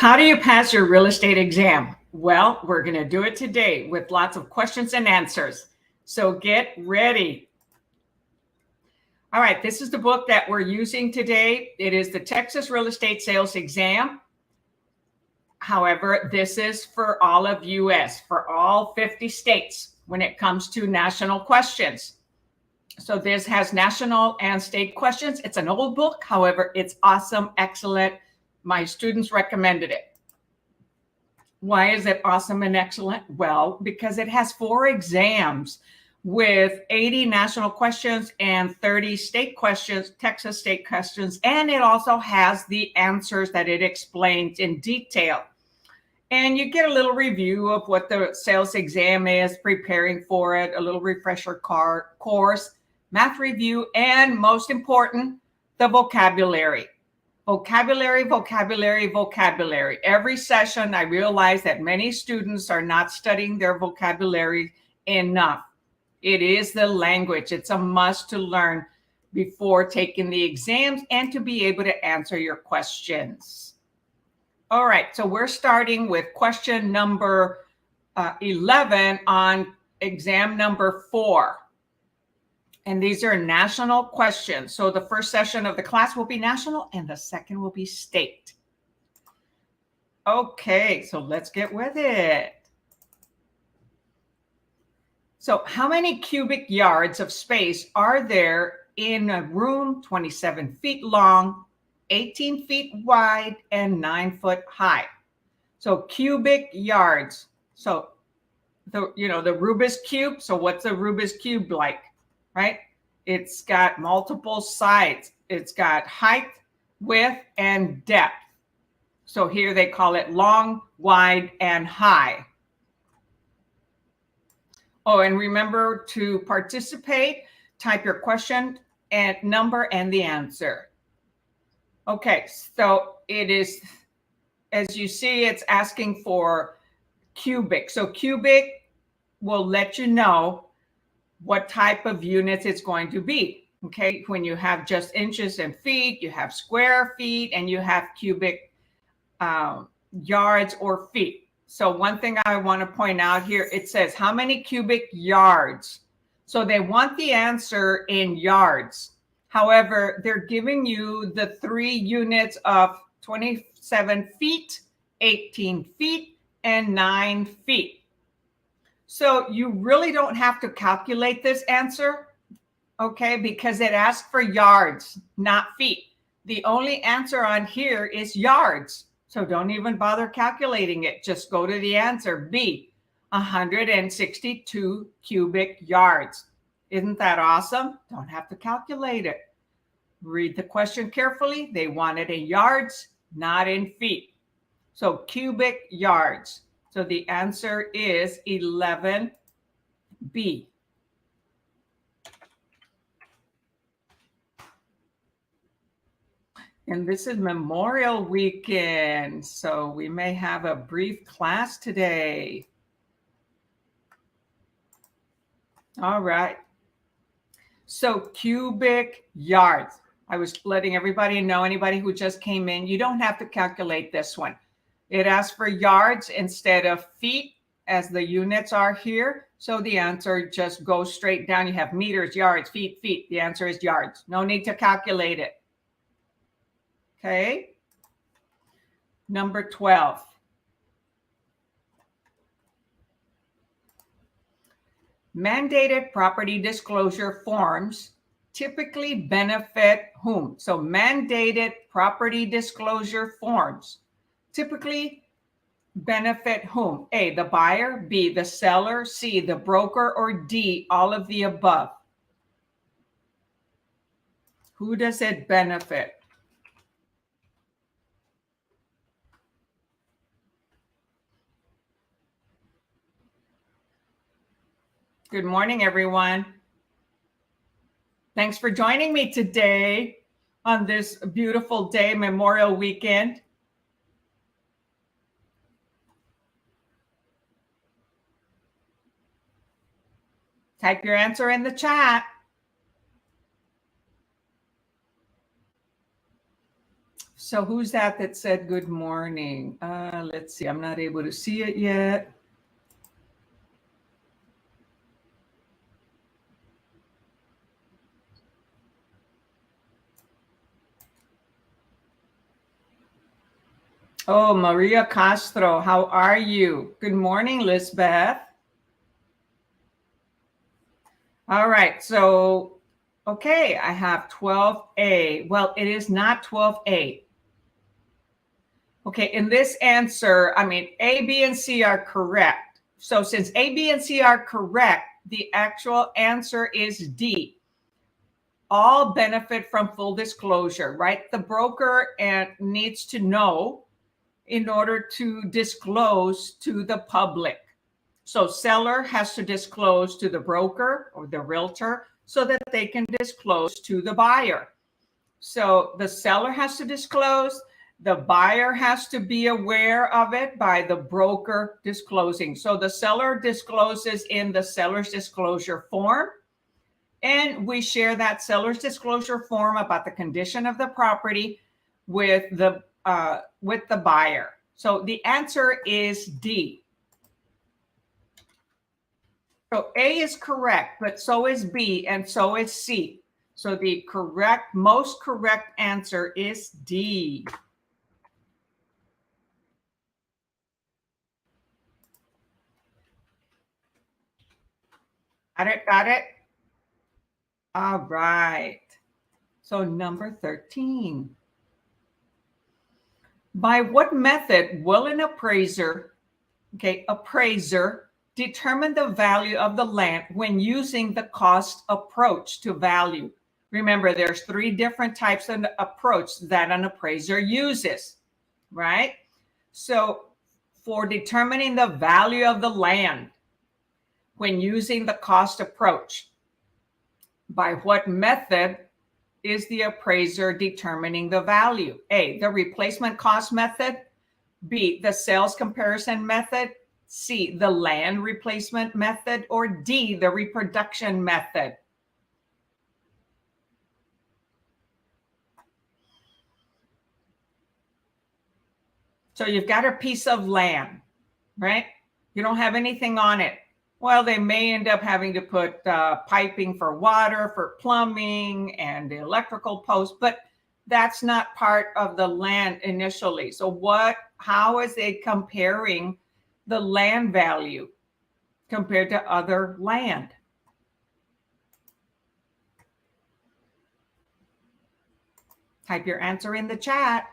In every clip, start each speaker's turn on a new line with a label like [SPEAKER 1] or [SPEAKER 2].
[SPEAKER 1] How do you pass your real estate exam? Well, we're going to do it today with lots of questions and answers. So get ready. All right, this is the book that we're using today. It is the Texas Real Estate Sales Exam. However, this is for all of US, for all 50 states when it comes to national questions. So this has national and state questions. It's an old book. However, it's awesome, excellent. My students recommended it. Why is it awesome and excellent? Well, because it has 4 exams with 80 national questions and 30 state questions, Texas state questions, and it also has the answers that it explains in detail. And you get a little review of what the sales exam is, preparing for it, a little refresher course, math review, and most important, the vocabulary. Vocabulary, vocabulary, vocabulary. Every session, I realize that many students are not studying their vocabulary enough. It is the language. It's a must to learn before taking the exams and to be able to answer your questions. All right, so we're starting with question number 11 on exam number 4. And these are national questions. So the first session of the class will be national and the second will be state. Okay, so let's get with it. So how many cubic yards of space are there in a room 27 feet long, 18 feet wide, and 9 foot high? So cubic yards. So the Rubik's Cube. So what's a Rubik's Cube like? Right? It's got multiple sides. It's got height, width, and depth. So here they call it long, wide, and high. Oh, and remember to participate, type your question and number and the answer. Okay, so it is, as you see, it's asking for cubic. So cubic will let you know what type of units it's going to be. Okay, when you have just inches and feet, you have square feet, and you have cubic yards or feet. So one thing I want to point out here, it says how many cubic yards. So they want the answer in yards. However, they're giving you the 3 units of 27 feet, 18 feet, and 9 feet. So you really don't have to calculate this answer, okay, because it asks for yards, not feet. The only answer on here is yards. So don't even bother calculating it. Just go to the answer, B, 162 cubic yards. Isn't that awesome? Don't have to calculate it. Read the question carefully. They want it in yards, not in feet. So cubic yards. So the answer is 11B. And this is Memorial Weekend, so we may have a brief class today. All right. So cubic yards. I was letting everybody know, anybody who just came in, you don't have to calculate this one. It asks for yards instead of feet as the units are here. So the answer just goes straight down. You have meters, yards, feet, feet. The answer is yards. No need to calculate it. Okay. Number 12. Mandated property disclosure forms typically benefit whom? So mandated property disclosure forms typically benefit whom? A, the buyer, B, the seller, C, the broker, or D, all of the above. Who does it benefit? Good morning, everyone. Thanks for joining me today on this beautiful day, Memorial Weekend. Type your answer in the chat. So who's that said good morning? Let's see. I'm not able to see it yet. Oh, Maria Castro, how are you? Good morning, Lisbeth. All right, so, okay, I have 12A. Well, it is not 12A. Okay, in this answer, I mean, A, B, and C are correct. So since A, B, and C are correct, the actual answer is D. All benefit from full disclosure, right? The broker needs to know in order to disclose to the public. So seller has to disclose to the broker or the realtor so that they can disclose to the buyer. So the seller has to disclose, the buyer has to be aware of it by the broker disclosing. So the seller discloses in the seller's disclosure form, and we share that seller's disclosure form about the condition of the property with the buyer. So the answer is D. So A is correct, but so is B and so is C. So the most correct answer is D. Got it? All right. So number 13. By what method will an appraiser determine the value of the land when using the cost approach to value? Remember, there's 3 different types of approach that an appraiser uses, right? So for determining the value of the land when using the cost approach, by what method is the appraiser determining the value? A, the replacement cost method. B, the sales comparison method. C, the land replacement method. Or D, the reproduction method. So you've got a piece of land, right? You don't have anything on it. Well, they may end up having to put piping for water, for plumbing, and the electrical post, but that's not part of the land initially. So how is it comparing the land value compared to other land? Type your answer in the chat.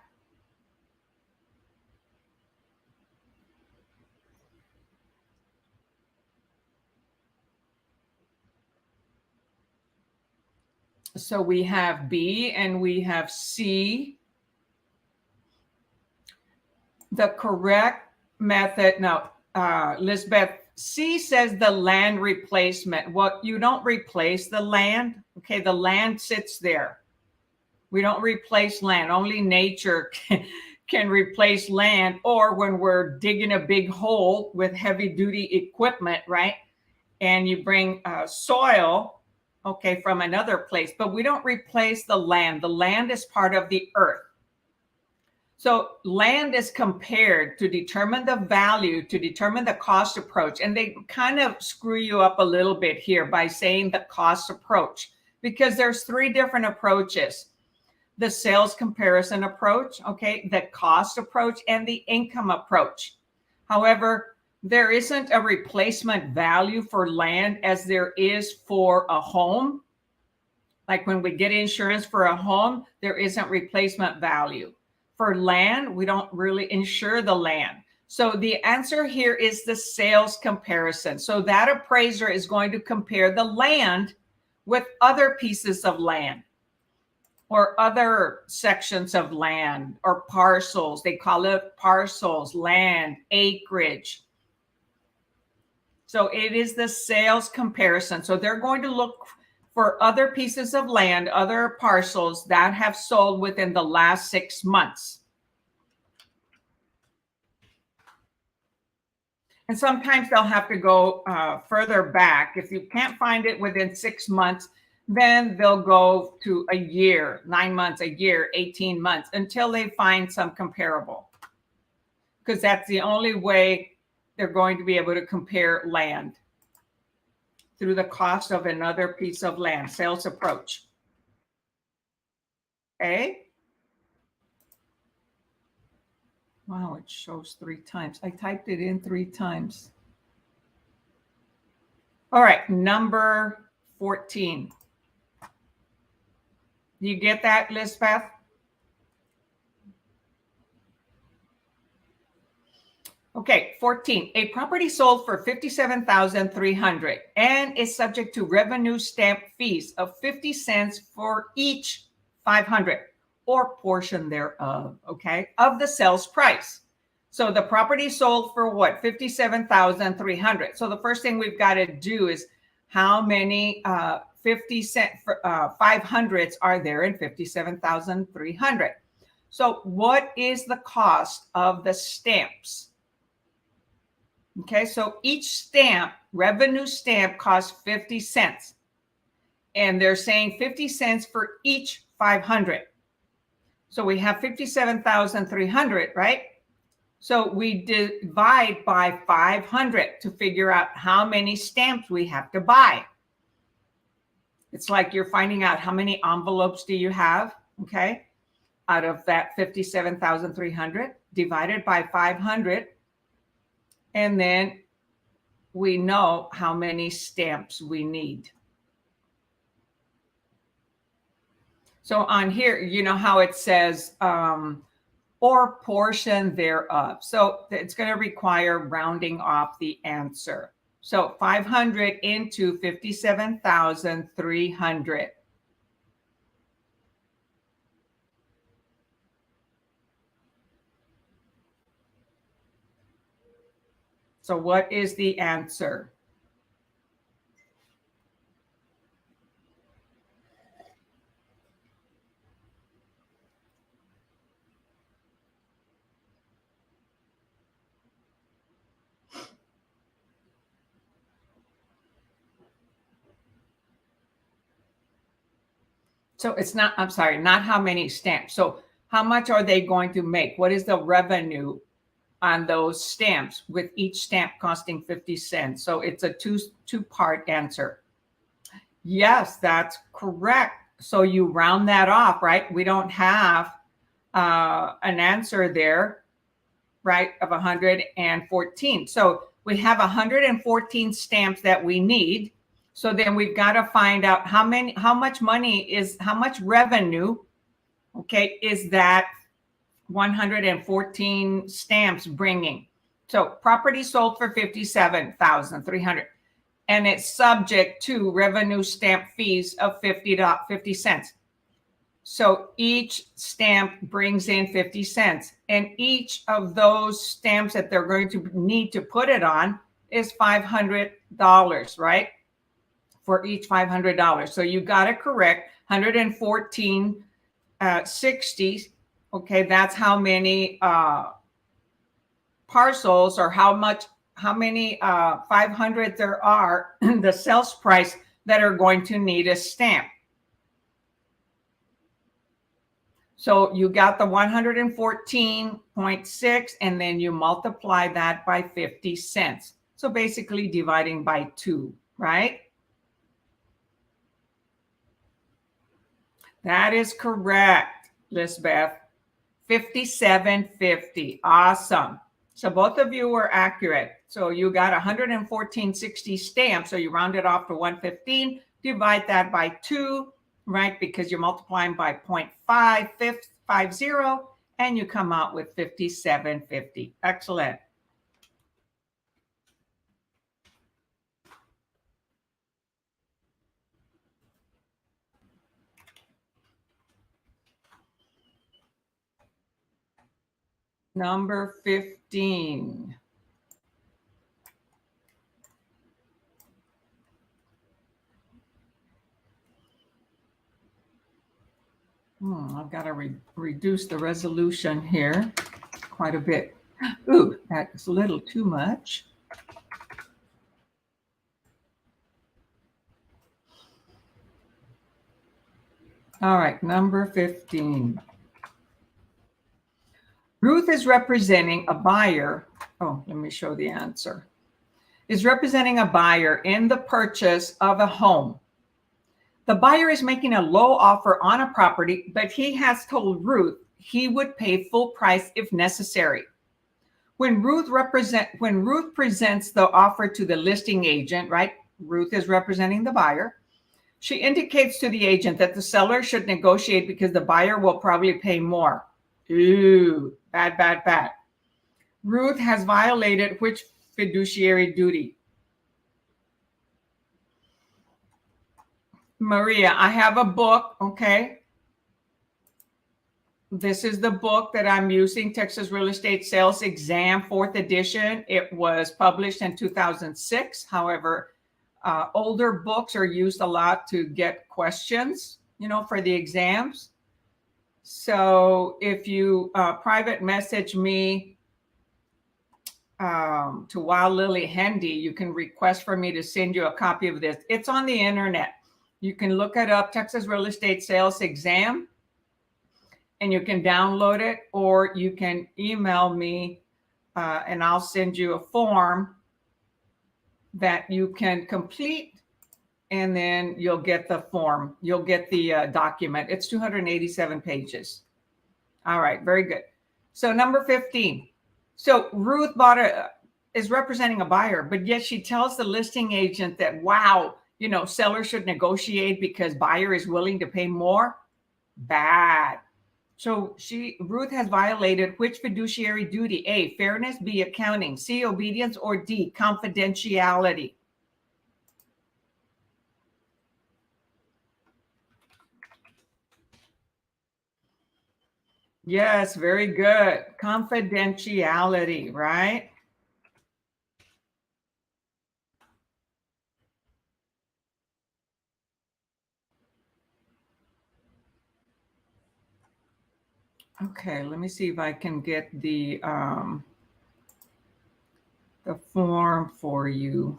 [SPEAKER 1] So we have B and we have C. The correct method, now, Lisbeth, C says the land replacement. Well, you don't replace the land. Okay, the land sits there. We don't replace land. Only nature can replace land, or when we're digging a big hole with heavy duty equipment, right? And you bring soil, okay, from another place, but we don't replace the land. The land is part of the earth. So land is compared to determine the value, to determine the cost approach. And they kind of screw you up a little bit here by saying the cost approach, because there's 3 different approaches. The sales comparison approach, okay, the cost approach, and the income approach. However, there isn't a replacement value for land as there is for a home. Like when we get insurance for a home, there isn't replacement value. For land, we don't really insure the land. So the answer here is the sales comparison. So that appraiser is going to compare the land with other pieces of land or other sections of land or parcels. They call it parcels, land, acreage. So it is the sales comparison. So they're going to look for other pieces of land, other parcels that have sold within the last 6 months. And sometimes they'll have to go further back. If you can't find it within 6 months, Then they'll go to a year, 9 months, a year, 18 months, until they find some comparable. Because that's the only way they're going to be able to compare land, through the cost of another piece of land, sales approach. Okay. Wow, it shows 3 times. I typed it in 3 times. All right, number 14. You get that, Lisbeth? Okay, 14. A property sold for $57,300 and is subject to revenue stamp fees of 50 cents for each 500 or portion thereof, okay, of the sales price. So the property sold for what? 57,300. So the first thing we've got to do is how many 50 cent 500s are there in 57,300? So what is the cost of the stamps? Okay, so each stamp, revenue stamp, costs 50 cents. And they're saying 50 cents for each 500. So we have 57,300, right? So we divide by 500 to figure out how many stamps we have to buy. It's like you're finding out how many envelopes do you have, okay? Out of that 57,300 divided by 500. And then we know how many stamps we need. So on here, you know how it says, or portion thereof. So it's going to require rounding off the answer. So 500 into 57,300. So what is the answer? So it's not, I'm sorry, not how many stamps. So how much are they going to make? What is the revenue on those stamps, with each stamp costing 50 cents? So it's a two-part answer. Yes, that's correct. So you round that off, right? We don't have an answer there, right, of 114. So we have 114 stamps that we need. So then we've got to find out how much revenue, okay, is that 114 stamps bringing. So property sold for 57,300, and it's subject to revenue stamp fees of 50 cents. So each stamp brings in 50 cents, and each of those stamps that they're going to need to put it on is $500, right? For each $500. So you got it correct, 114.60. Okay, that's how many parcels, or how many 500 there are, the sales price, that are going to need a stamp. So you got the 114.6, and then you multiply that by 50 cents. So basically dividing by 2, right? That is correct, Lisbeth. 57.50. Awesome. So both of you were accurate. So you got 114.60 stamps. So you round it off to 115, divide that by 2, right? Because you're multiplying by 0.550, and you come out with 57.50. Excellent. Number 15. I've got to reduce the resolution here quite a bit. Ooh, that's a little too much. All right, number 15. Ruth is representing a buyer. Oh, let me show the answer. Is representing a buyer in the purchase of a home. The buyer is making a low offer on a property, but he has told Ruth he would pay full price if necessary. When Ruth presents the offer to the listing agent, right? Ruth is representing the buyer. She indicates to the agent that the seller should negotiate because the buyer will probably pay more. Ooh, bad, bad, bad. Ruth has violated which fiduciary duty? Maria, I have a book, okay? This is the book that I'm using, Texas Real Estate Sales Exam, 4th edition. It was published in 2006. However, older books are used a lot to get questions, for the exams. So if you private message me to Wild Lily Hendy, you can request for me to send you a copy of this. It's on the internet. You can look it up, Texas Real Estate Sales Exam, and you can download it, or you can email me and I'll send you a form that you can complete, and then you'll get the form. You'll get the document. It's 287 pages. All right, very good. So number 15. So Ruth is representing a buyer, but yet she tells the listing agent that, wow, seller should negotiate because buyer is willing to pay more. Bad. So Ruth has violated which fiduciary duty? A, fairness, B, accounting, C, obedience, or D, confidentiality? Yes, very good. Confidentiality, right? Okay, let me see if I can get the form for you.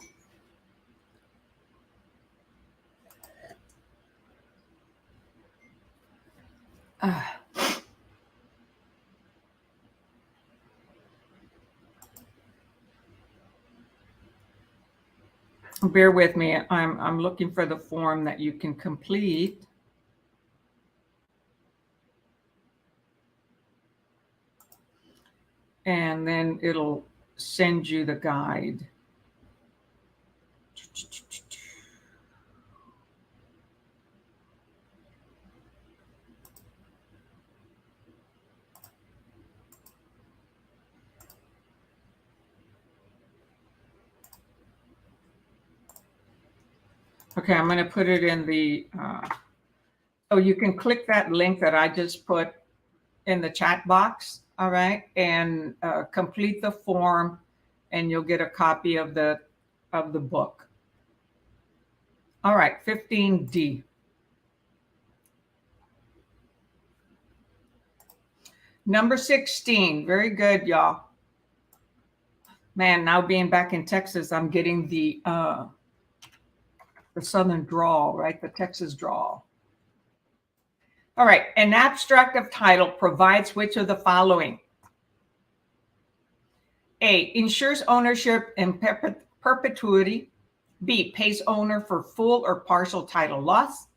[SPEAKER 1] Bear with me. I'm looking for the form that you can complete. And then it'll send you the guide. Okay, I'm going to put it in the, so you can click that link that I just put in the chat box, all right, and complete the form, and you'll get a copy of the book. All right, 15D. Number 16, very good, y'all. Man, now being back in Texas, I'm getting the Southern drawl, right? The Texas drawl. All right, an abstract of title provides which of the following? A, ensures ownership in perpetuity. B, pays owner for full or partial title loss.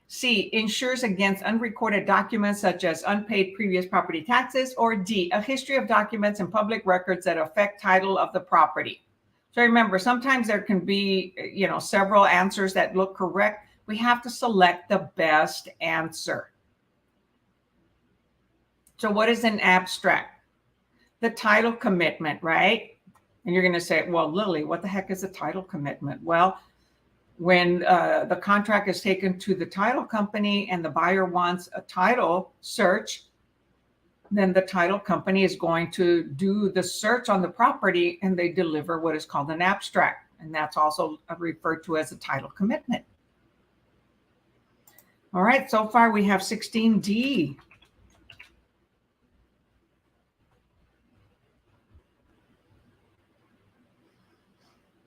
[SPEAKER 1] C, insures against unrecorded documents such as unpaid previous property taxes. Or D, a history of documents and public records that affect title of the property. So remember, sometimes there can be, several answers that look correct. We have to select the best answer. So what is an abstract? The title commitment, right? And you're going to say, well, Lily, what the heck is a title commitment? Well, when the contract is taken to the title company and the buyer wants a title search, then the title company is going to do the search on the property, and they deliver what is called an abstract. And that's also referred to as a title commitment. All right, so far we have 16D.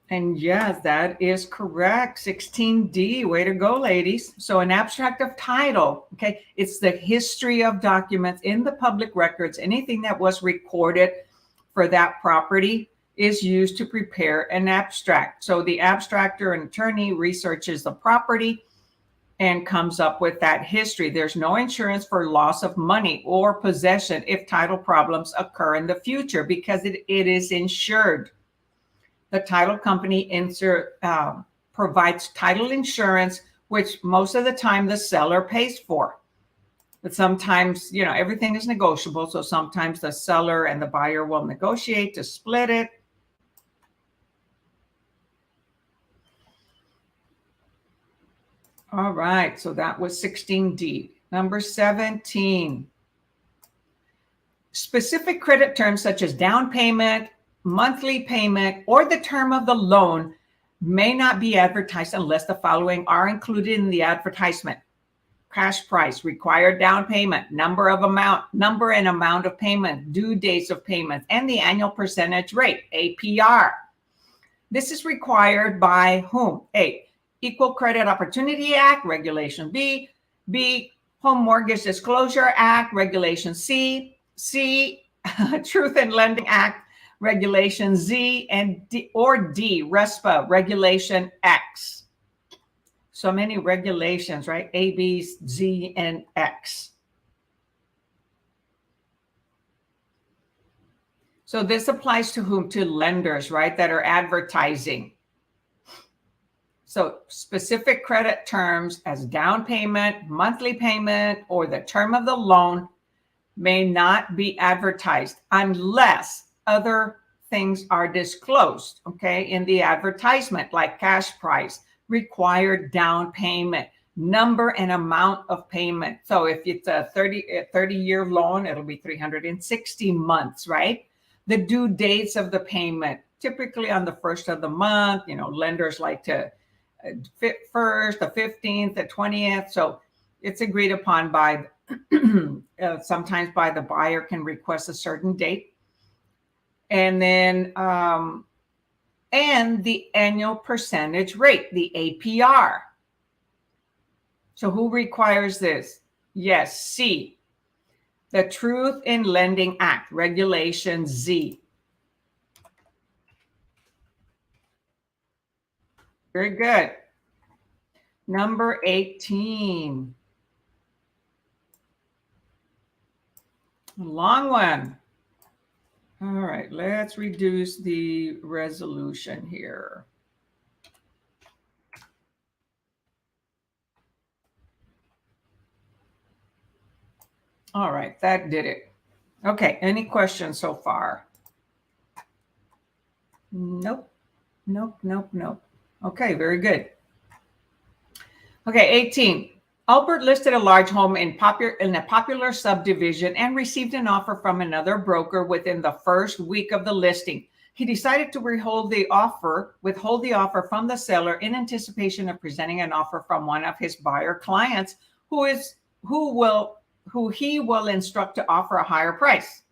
[SPEAKER 1] And yes, that is correct. 16D. Way to go, ladies. So an abstract of title, okay, it's the history of documents in the public records. Anything that was recorded for that property is used to prepare an abstract. So the abstractor and attorney researches the property and comes up with that history. There's no insurance for loss of money or possession if title problems occur in the future because it is insured. The title company provides title insurance, which most of the time the seller pays for. But sometimes, everything is negotiable. So sometimes the seller and the buyer will negotiate to split it. All right, so that was 16D. Number 17. Specific credit terms such as down payment, monthly payment, or the term of the loan may not be advertised unless the following are included in the advertisement: cash price, required down payment, number and amount of payment, due dates of payment, and the annual percentage rate, APR. This is required by whom? A, Equal Credit Opportunity Act, Regulation B, Home Mortgage Disclosure Act, Regulation C, Truth in Lending Act, Regulation Z, and D, RESPA, Regulation X. So many regulations, right? A, B, Z, and X. So this applies to whom? To lenders, right? That are advertising. So specific credit terms as down payment, monthly payment, or the term of the loan may not be advertised unless other things are disclosed, okay, in the advertisement, like cash price, required down payment, number and amount of payment. So if it's a 30-year loan, it'll be 360 months, right? The due dates of the payment, typically on the first of the month. Lenders like to first, the 15th, the 20th. So it's agreed upon by sometimes by the buyer can request a certain date. And then and the annual percentage rate, the APR. So who requires this? Yes, C, the Truth in Lending Act, Regulation Z. Very good. Number 18. Long one. All right, let's reduce the resolution here. All right, that did it. Okay, any questions so far? Nope. Okay, very good. Okay, 18. Albert listed a large home in a popular subdivision and received an offer from another broker within the first week of the listing. He decided to withhold the offer from the seller in anticipation of presenting an offer from one of his buyer clients who he will instruct to offer a higher price.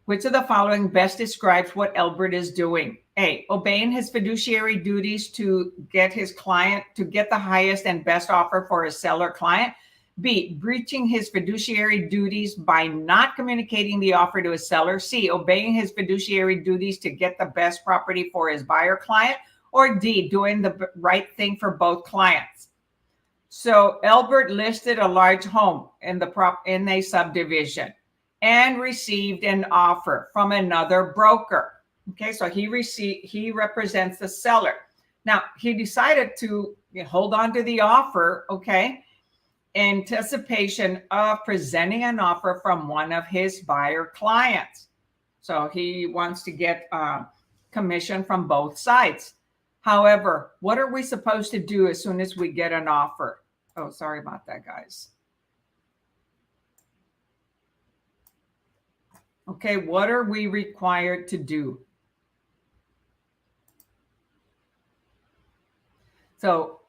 [SPEAKER 1] Which of the following best describes what Albert is doing? A, obeying his fiduciary duties to get the highest and best offer for his seller client. B, breaching his fiduciary duties by not communicating the offer to his seller. C, obeying his fiduciary duties to get the best property for his buyer client. Or D, doing the right thing for both clients. So Albert listed a large home in a subdivision and received an offer from another broker. Okay, so he represents the seller. Now, he decided to hold on to the offer, okay, in anticipation of presenting an offer from one of his buyer clients. So he wants to get commission from both sides. However, what are we supposed to do as soon as we get an offer? Oh, sorry about that, guys. Okay, what are we required to do? So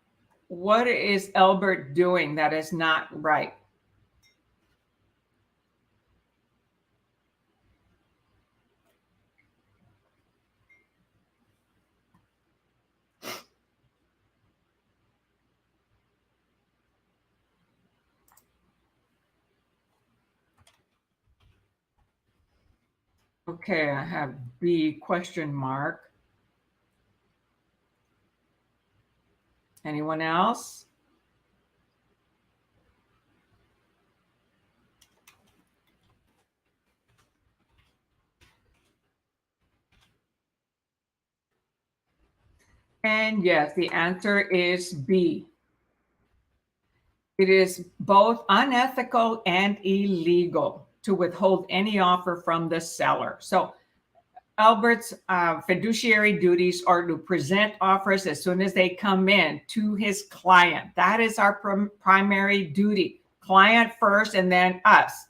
[SPEAKER 1] what is Albert doing that is not right? Okay, I have B question mark. Anyone else? And yes, the answer is B. It is both unethical and illegal to withhold any offer from the seller. So Albert's fiduciary duties are to present offers as soon as they come in to his client. That is our primary duty. Client first and then us.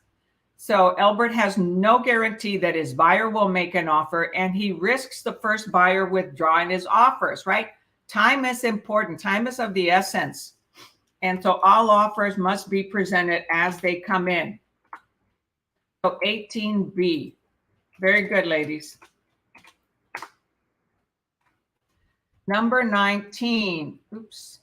[SPEAKER 1] So Albert has no guarantee that his buyer will make an offer, and he risks the first buyer withdrawing his offers, right? Time is important. Time is of the essence. And so all offers must be presented as they come in. So 18B. Very good, ladies. Number 19. Oops.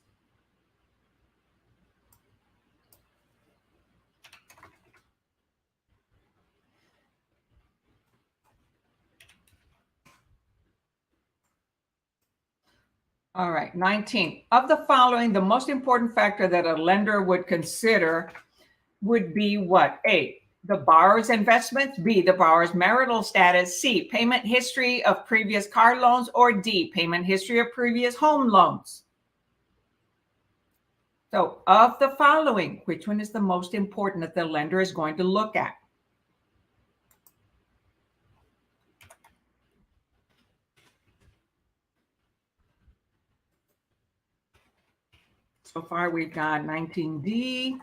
[SPEAKER 1] All right, 19. Of the following, the most important factor that a lender would consider would be what? A, the borrower's investments, B, the borrower's marital status, C, payment history of previous car loans, or D, payment history of previous home loans. So of the following, which one is the most important that the lender is going to look at? So far, we've got 19D.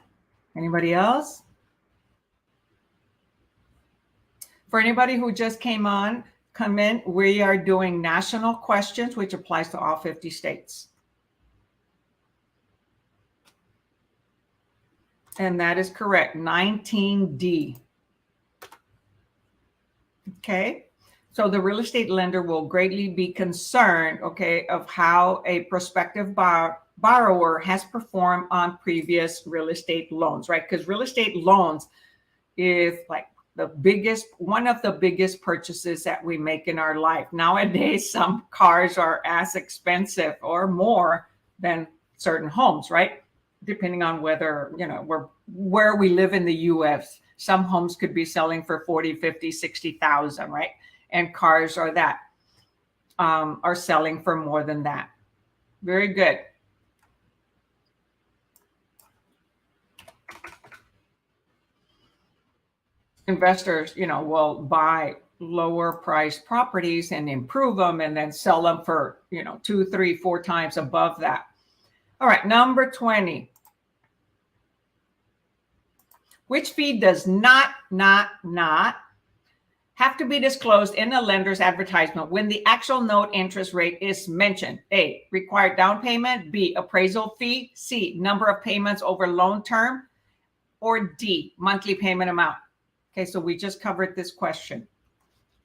[SPEAKER 1] Anybody else? For anybody who just come in, we are doing national questions, which applies to all 50 states. And that is correct, 19D. Okay. So the real estate lender will greatly be concerned, okay, of how a prospective borrower has performed on previous real estate loans, right? Because real estate loans is like one of the biggest purchases that we make in our life. Nowadays, some cars are as expensive or more than certain homes, right? Depending on whether, where we live in the US. Some homes could be selling for 40, 50, 60,000, right? And cars are selling for more than that. Very good. Investors, will buy lower priced properties and improve them and then sell them for, 2, 3, 4 times above that. All right, number 20. Which fee does not have to be disclosed in a lender's advertisement when the actual note interest rate is mentioned? A, required down payment, B, appraisal fee, C, number of payments over loan term, or D, monthly payment amount? Okay, so we just covered this question.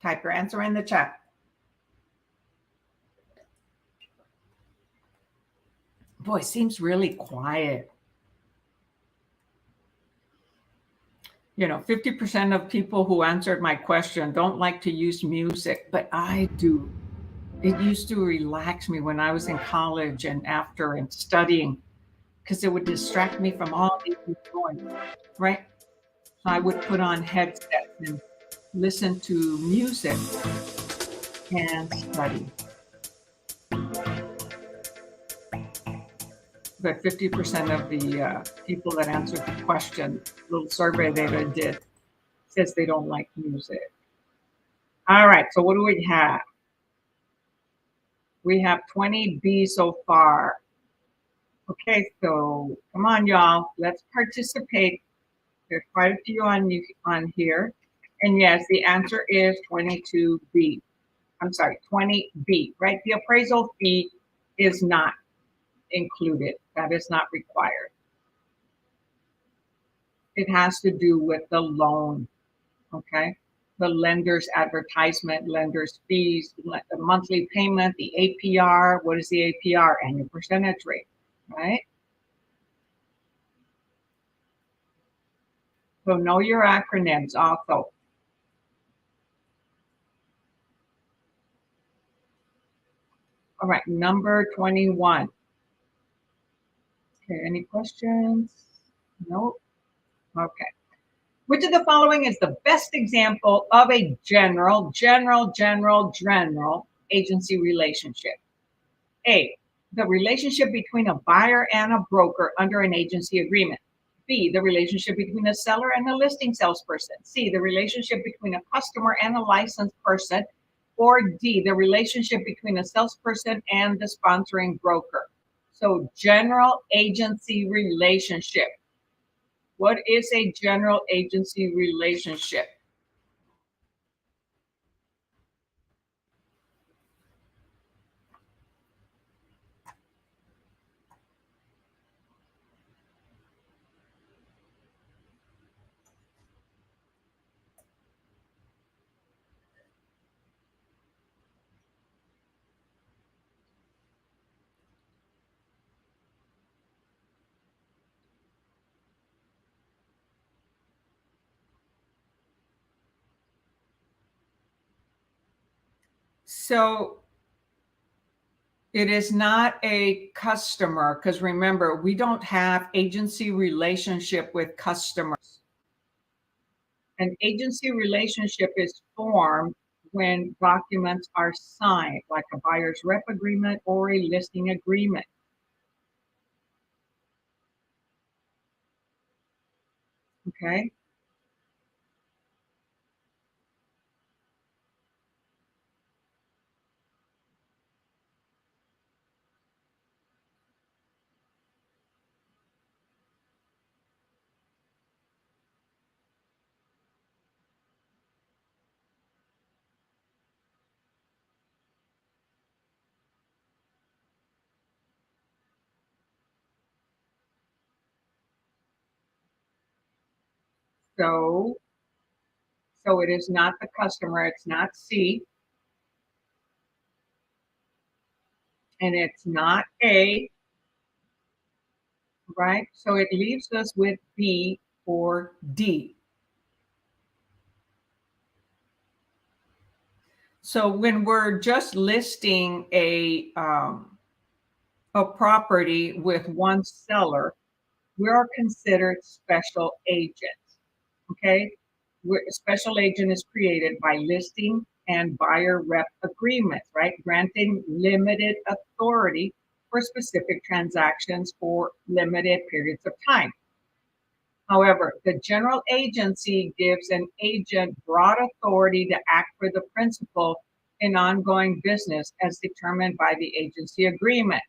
[SPEAKER 1] Type your answer in the chat. Boy, it seems really quiet. 50% of people who answered my question don't like to use music, but I do. It used to relax me when I was in college and after and studying, because it would distract me from all these noise, right? So I would put on headsets and listen to music and study. But 50% of the people that answered the question, little survey that I did, says they don't like music. All right, so what do we have? We have 20B so far. Okay, so come on, y'all. Let's participate. There's quite a few on here. And yes, the answer is 22B. I'm sorry, 20B, right? The appraisal fee is not included. That is not required. It has to do with the loan, okay? The lender's advertisement, lender's fees, the monthly payment, the APR. What is the APR? Annual percentage rate, right? So know your acronyms also. All right, number 21. Okay, any questions? Nope. Okay. Which of the following is the best example of a general agency relationship? A, the relationship between a buyer and a broker under an agency agreement. B, the relationship between a seller and a listing salesperson. C, the relationship between a customer and a licensed person. Or D, the relationship between a salesperson and the sponsoring broker. So general agency relationship. What is a general agency relationship? So it is not a customer, because remember, we don't have agency relationship with customers. An agency relationship is formed when documents are signed, like a buyer's rep agreement or a listing agreement. Okay. So, so it is not the customer, it's not C, and it's not A, right? So it leaves us with B or D. So when we're just listing a property with one seller, we are considered special agents. Okay, a special agent is created by listing and buyer rep agreements, right? Granting limited authority for specific transactions for limited periods of time. However, the general agency gives an agent broad authority to act for the principal in ongoing business as determined by the agency agreement.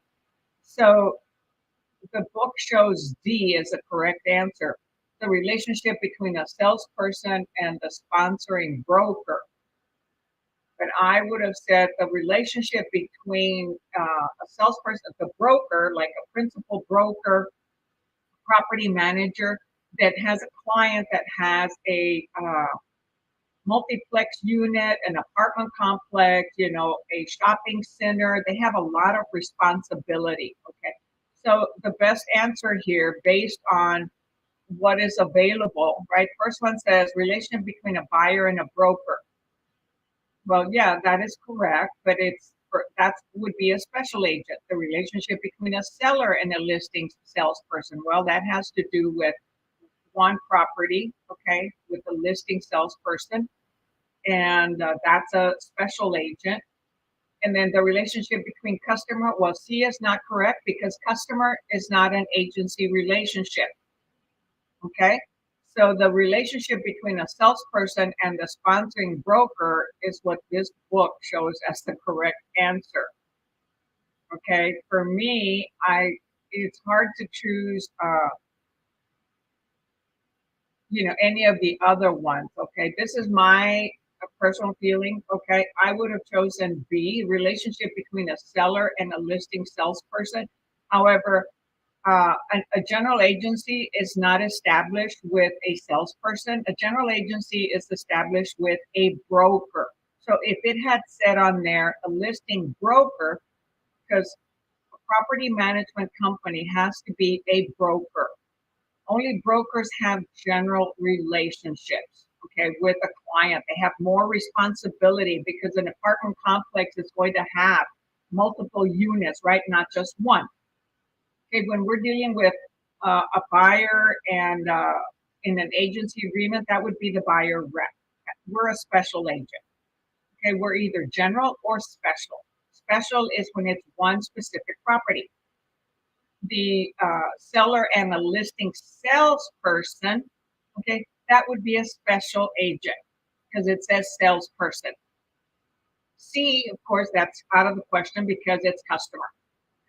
[SPEAKER 1] So the book shows D as the correct answer. The relationship between a salesperson and the sponsoring broker. But I would have said the relationship between a salesperson, the broker, like a principal broker, property manager that has a client that has a multiplex unit, an apartment complex, a shopping center. They have a lot of responsibility. Okay. So the best answer here, based on what is available, right? First one says relation between a buyer and a broker. Well, yeah, that is correct, but that would be a special agent. The relationship between a seller and a listing salesperson. Well, that has to do with one property, okay, with a listing salesperson, and that's a special agent. And then the relationship between customer, well, C is not correct because customer is not an agency relationship. Okay. So the relationship between a salesperson and the sponsoring broker is what this book shows as the correct answer. Okay. For me, it's hard to choose any of the other ones. Okay. This is my personal feeling. Okay. I would have chosen B, relationship between a seller and a listing salesperson. However, a general agency is not established with a salesperson. A general agency is established with a broker. So if it had said on there a listing broker, because a property management company has to be a broker. Only brokers have general relationships, okay, with a client. They have more responsibility because an apartment complex is going to have multiple units, right? Not just one. Okay, when we're dealing with a buyer and in an agency agreement, that would be the buyer rep. We're a special agent. Okay, we're either general or special. Special is when it's one specific property. The seller and the listing salesperson, okay, that would be a special agent because it says salesperson. C, of course, that's out of the question because it's customer.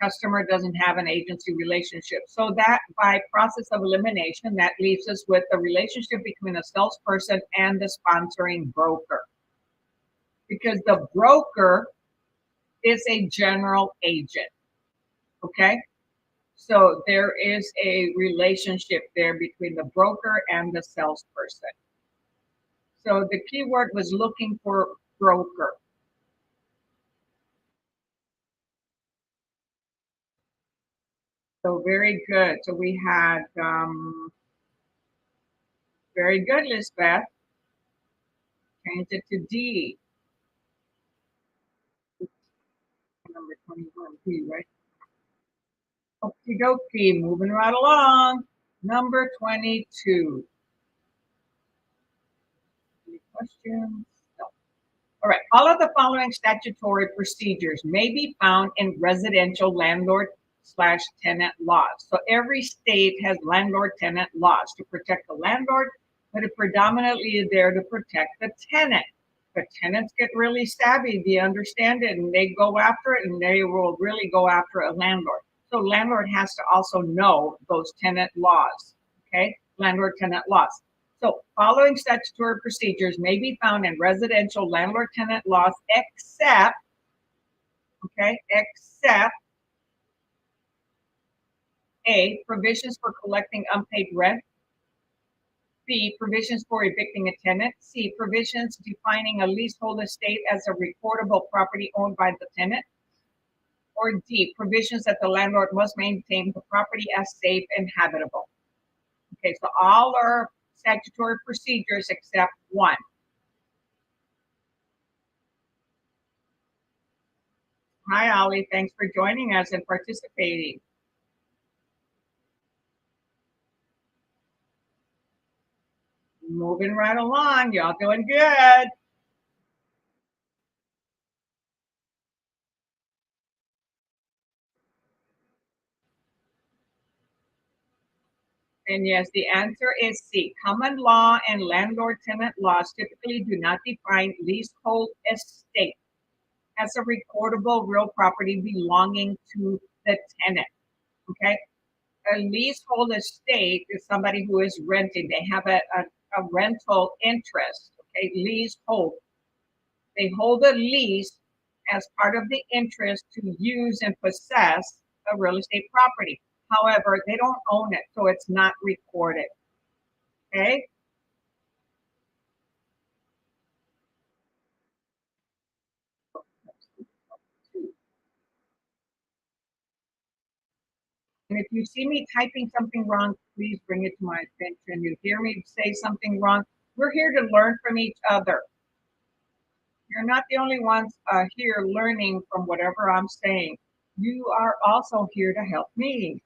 [SPEAKER 1] Customer doesn't have an agency relationship. So that by process of elimination, that leaves us with the relationship between a salesperson and the sponsoring broker. Because the broker is a general agent, okay? So there is a relationship there between the broker and the salesperson. So the keyword was looking for broker. So very good. So we had, very good, Lisbeth. Change it to D. Number 21, D, right? Okie dokie, moving right along. Number 22. Any questions? No. All right. All of the following statutory procedures may be found in residential landlord/tenant laws. So every state has landlord-tenant laws to protect the landlord, but it predominantly is there to protect the tenant. The tenants get really savvy, they understand it, and they go after it, and they will really go after a landlord. So landlord has to also know those tenant laws, okay? Landlord-tenant laws. So following statutory procedures may be found in residential landlord-tenant laws except, okay, except A, provisions for collecting unpaid rent, B, provisions for evicting a tenant, C, provisions defining a leasehold estate as a recordable property owned by the tenant, or D, provisions that the landlord must maintain the property as safe and habitable. Okay, so all are statutory procedures except one. Hi, Ollie. Thanks for joining us and participating. Moving right along. Y'all doing good. And yes, the answer is C. Common law and landlord-tenant laws typically do not define leasehold estate as a recordable real property belonging to the tenant. Okay, a leasehold estate is somebody who is renting. They have a rental interest. Okay, leasehold. They hold a lease as part of the interest to use and possess a real estate property. However, they don't own it, so it's not recorded. Okay. And if you see me typing something wrong, please bring it to my attention. You hear me say something wrong, we're here to learn from each other. You're not the only ones here learning from whatever I'm saying. You are also here to help me.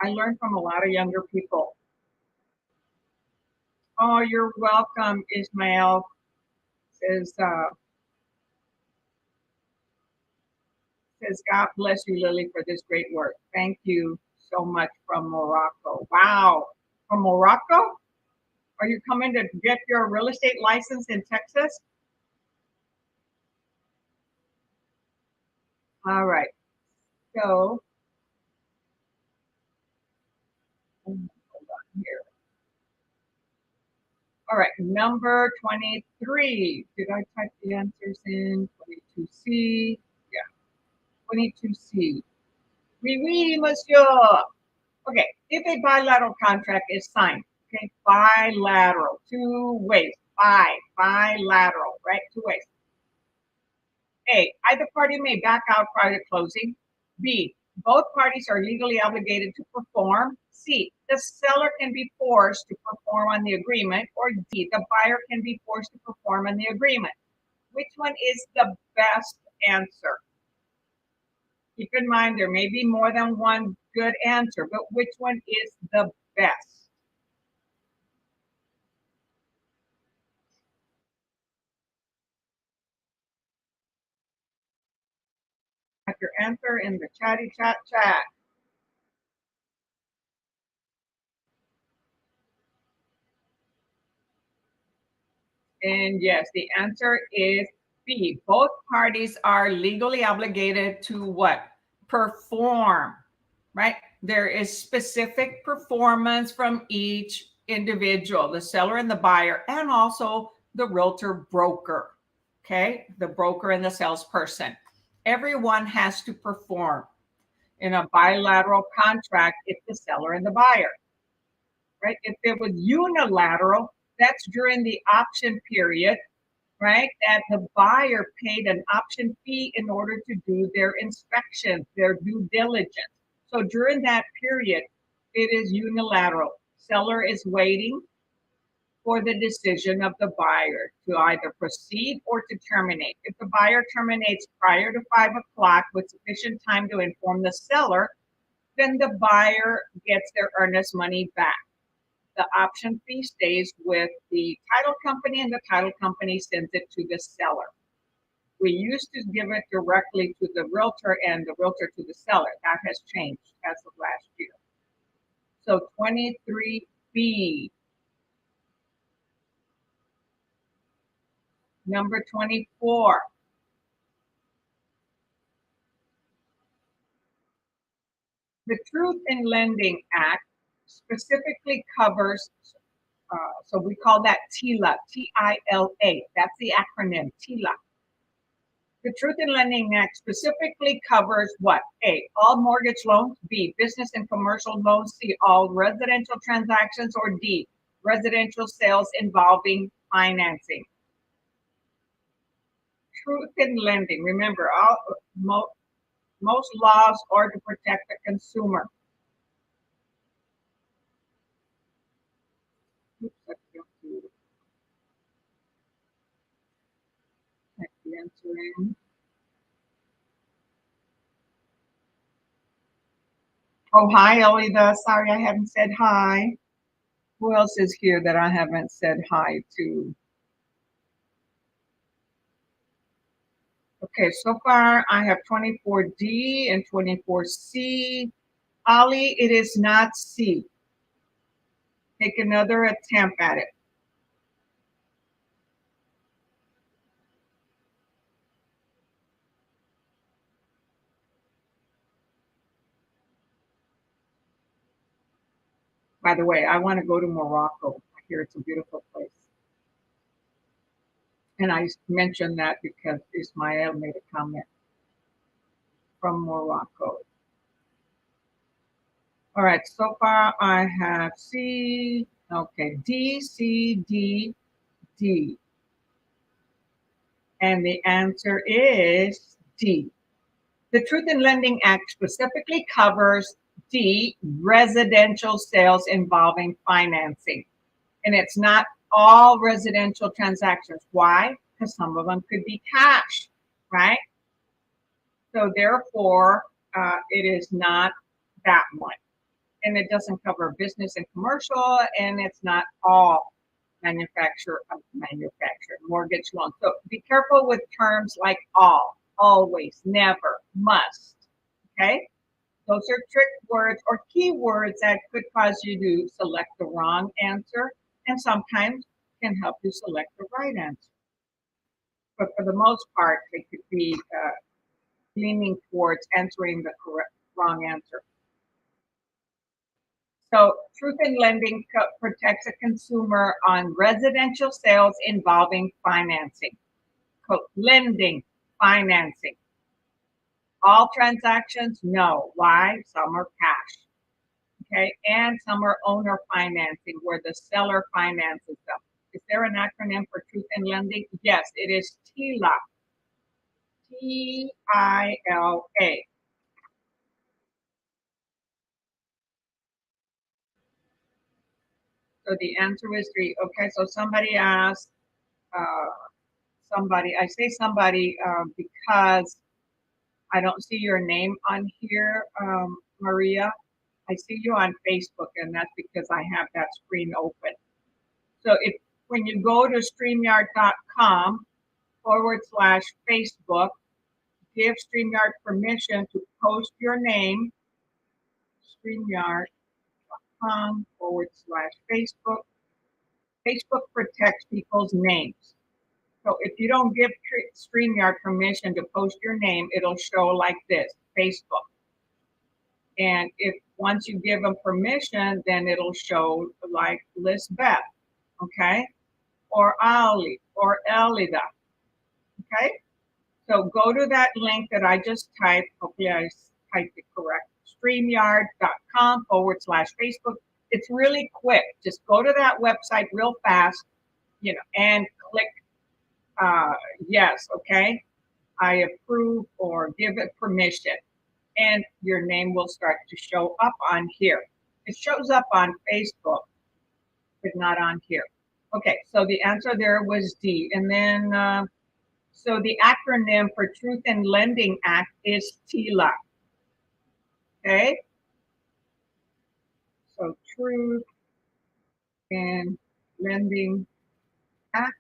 [SPEAKER 1] I learn from a lot of younger people. Oh, you're welcome, Ismail. Says God bless you, Lillie, for this great work. Thank you so much from Morocco. Wow, from Morocco? Are you coming to get your real estate license in Texas? All right. So, hold on here. All right, number 23. Did I type the answers in? 22C. Yeah, 22C. Oui, oui, monsieur. Okay, if a bilateral contract is signed, okay, bilateral, two ways, bilateral, right, two ways. A, either party may back out prior to closing. B, both parties are legally obligated to perform. C, the seller can be forced to perform on the agreement. Or D, the buyer can be forced to perform on the agreement. Which one is the best answer. Keep in mind, there may be more than one good answer, but which one is the best? Type your answer in the chatty chat chat. And yes, the answer is B. Both parties are legally obligated to what? Perform, right? There is specific performance from each individual, the seller and the buyer, and also the realtor broker, okay? The broker and the salesperson. Everyone has to perform in a bilateral contract. It's the seller and the buyer, right? If it was unilateral, that's during the option period, right? That the buyer paid an option fee in order to do their inspection, their due diligence. So during that period, it is unilateral. Seller is waiting for the decision of the buyer to either proceed or to terminate. If the buyer terminates prior to 5 o'clock with sufficient time to inform the seller, then the buyer gets their earnest money back. The option fee stays with the title company, and the title company sends it to the seller. We used to give it directly to the realtor and the realtor to the seller. That has changed as of last year. So 23B. Number 24. The Truth in Lending Act specifically covers, so we call that TILA, T-I-L-A. That's the acronym, TILA. The Truth in Lending Act specifically covers what? A, all mortgage loans. B, business and commercial loans. C, all residential transactions. Or D, residential sales involving financing. Truth in lending. Remember, most laws are to protect the consumer. Oops, let's go to the answering. Oh, hi, Elida. Sorry, I haven't said hi. Who else is here that I haven't said hi to? Okay, so far I have 24D and 24C. Ali, it is not C. Take another attempt at it. By the way, I want to go to Morocco. I hear it's a beautiful place. And I mentioned that because Ismael made a comment from Morocco. All right, so far I have C, okay, D, C, D, D. And the answer is D. The Truth in Lending Act specifically covers D, residential sales involving financing. And it's not all residential transactions. Why? Because some of them could be cash, right? So therefore, it is not that one. And it doesn't cover business and commercial, and it's not all manufacturer mortgage loans. So be careful with terms like all, always, never, must. Okay? Those are trick words or keywords that could cause you to select the wrong answer and sometimes can help you select the right answer. But for the most part, it could be leaning towards answering the correct wrong answer. So Truth in Lending protects a consumer on residential sales involving financing. Lending, financing. All transactions, no. Why? Some are cash. Okay, and some are owner financing where the seller finances them. Is there an acronym for Truth in Lending? Yes, it is TILA. T-I-L-A. So the answer is 3. Okay, so somebody asked, somebody. I say somebody because I don't see your name on here, Maria. I see you on Facebook, and that's because I have that screen open. So if when you go to StreamYard.com/Facebook, give StreamYard permission to post your name, StreamYard.com/Facebook. Facebook protects people's names. So if you don't give StreamYard permission to post your name, it'll show like this, Facebook. And if once you give them permission, then it'll show like Lisbeth, okay? Or Ali, or Elida, okay? So go to that link that I just typed. Hopefully I typed it correct. StreamYard.com/Facebook. It's really quick. Just go to that website real fast, and click yes, okay? I approve or give it permission. And your name will start to show up on here. It shows up on Facebook, but not on here. Okay, so the answer there was D. And then, so the acronym for Truth in Lending Act is TILA. Okay? So Truth in Lending Act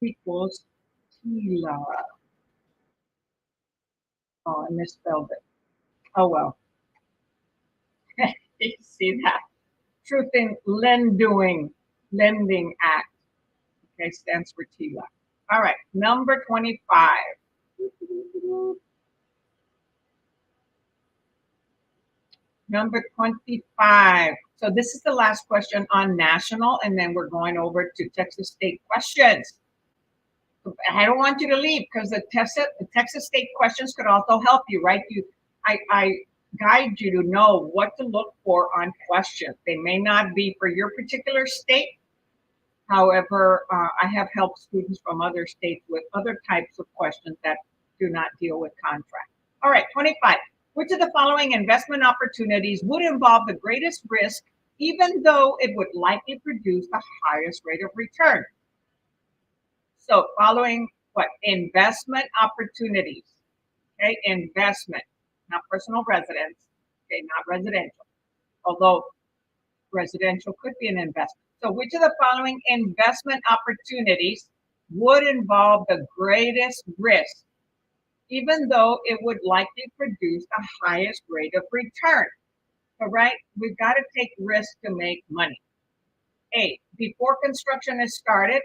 [SPEAKER 1] equals TILA. Oh, I misspelled it. Oh, well. You see that? Truth in Lending Act. Okay, stands for TILA. All right, number 25. Number 25. So this is the last question on national, and then we're going over to Texas State questions. I don't want you to leave because the Texas State questions could also help you, right? I guide you to know what to look for on questions. They may not be for your particular state. However, I have helped students from other states with other types of questions that do not deal with contract. All right, 25. Which of the following investment opportunities would involve the greatest risk, even though it would likely produce the highest rate of return? So following what? Investment opportunities. Okay, investment, not personal residence. Okay, not residential. Although residential could be an investment. So which of the following investment opportunities would involve the greatest risk, even though it would likely produce the highest rate of return? All right, we've got to take risks to make money. A, before construction is started.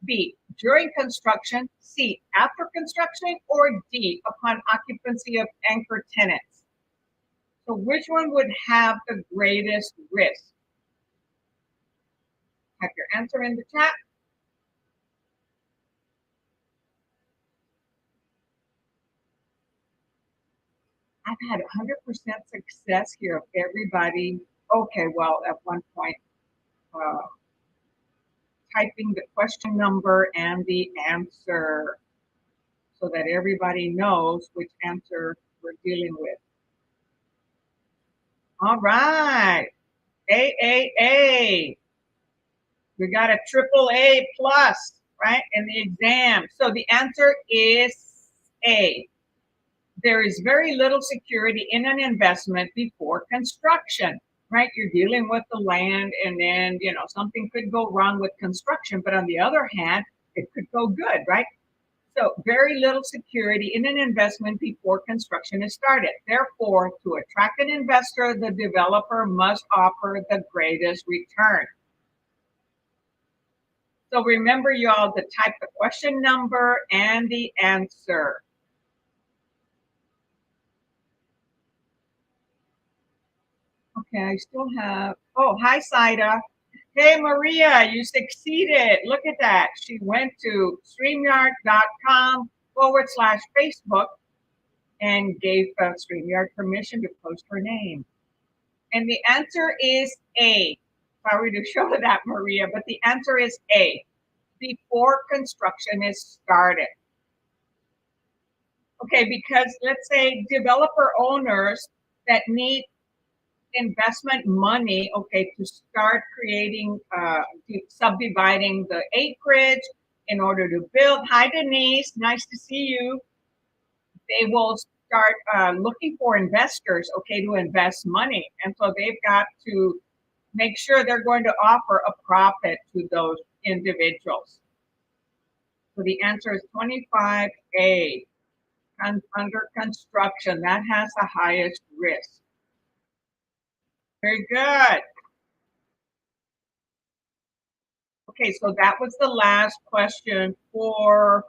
[SPEAKER 1] B, during construction. C, after construction. Or D, upon occupancy of anchor tenants. So which one would have the greatest risk? Type your answer in the chat. I've had 100% success here of everybody. Okay, well, at one point, typing the question number and the answer so that everybody knows which answer we're dealing with. All right, A. We got a AAA plus, right, in the exam. So the answer is A. There is very little security in an investment before construction, right? You're dealing with the land, and then, something could go wrong with construction, but on the other hand, it could go good, right? So very little security in an investment before construction is started. Therefore, to attract an investor, the developer must offer the greatest return. So remember, y'all, to type the question number and the answer. Okay, I still have, oh, hi, Saida. Hey, Maria, you succeeded. Look at that. She went to StreamYard.com/Facebook and gave StreamYard permission to post her name. And the answer is A. Sorry to show that, Maria, but the answer is A. Before construction is started. Okay, because let's say developer owners that need investment money, okay, to start creating, subdividing the acreage, in order to build. Hi, Denise. Nice to see you. They will start looking for investors, okay, to invest money. And so they've got to make sure they're going to offer a profit to those individuals. So the answer is 25A, under construction. That has the highest risk. Very good. Okay, so that was the last question for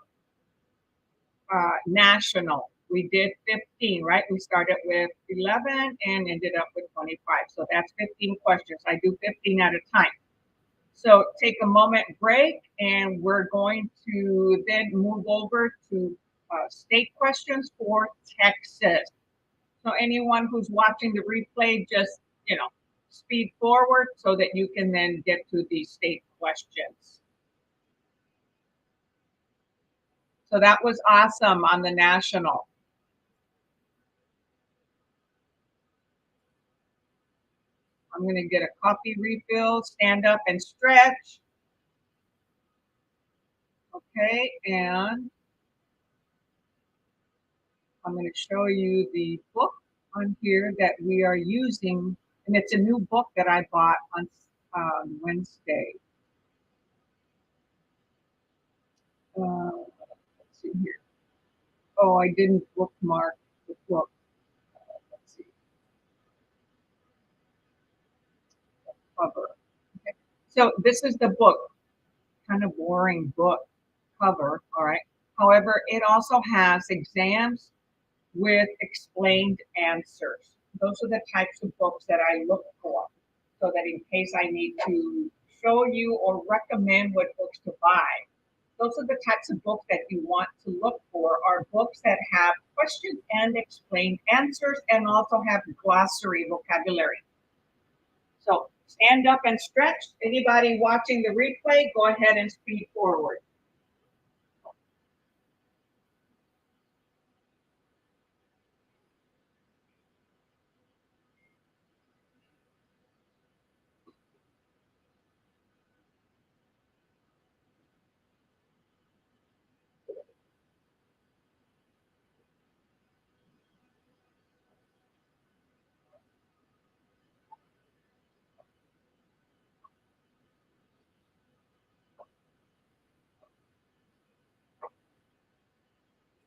[SPEAKER 1] national. We did 15, right? We started with 11 and ended up with 25. So that's 15 questions. I do 15 at a time. So take a moment break, and we're going to then move over to state questions for Texas. So anyone who's watching the replay, just, speed forward so that you can then get to the state questions. So that was awesome on the national. I'm going to get a coffee refill, stand up and stretch. Okay, and I'm going to show you the book on here that we are using, and it's a new book that I bought on Wednesday. Let's see here. Oh, I didn't bookmark the book. Let's see. Cover. Okay. So this is the book. Kind of boring book cover. All right. However, it also has exams with explained answers. Those are the types of books that I look for, so that in case I need to show you or recommend what books to buy, those are the types of books that you want to look for, are books that have questions and explained answers and also have glossary vocabulary. So stand up and stretch. Anybody watching the replay, go ahead and speed forward.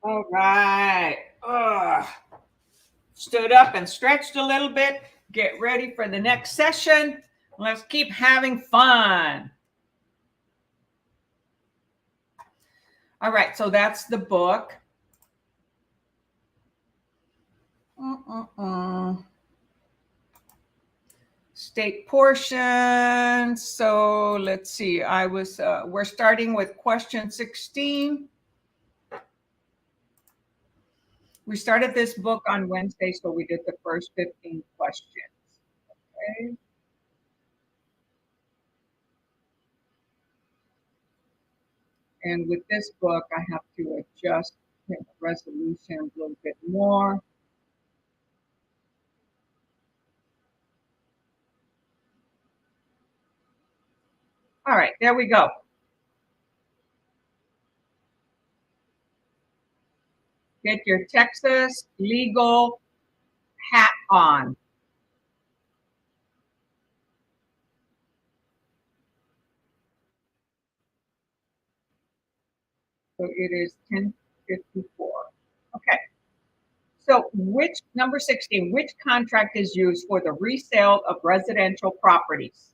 [SPEAKER 1] All right. Stood up and stretched a little bit. Get ready for the next session. Let's keep having fun. All right, so that's the book. State portion. So let's see. We're starting with question 16. We started this book on Wednesday, so we did the first 15 questions. Okay. And with this book, I have to adjust the resolution a little bit more. All right, there we go. Get your Texas legal hat on. So it is 10:54. Okay. So number 16, which contract is used for the resale of residential properties?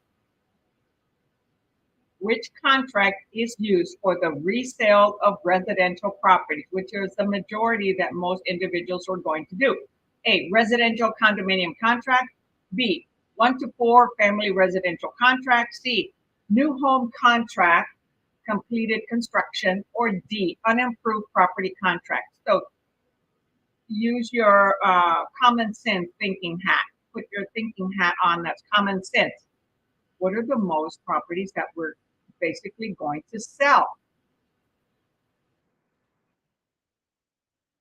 [SPEAKER 1] Which contract is used for the resale of residential properties, which is the majority that most individuals are going to do? A, residential condominium contract. B, 1 to 4 family residential contract. C, new home contract, completed construction. Or D, unimproved property contract. So use your common sense thinking hat. Put your thinking hat on. That's common sense. What are the most properties that we're basically going to sell?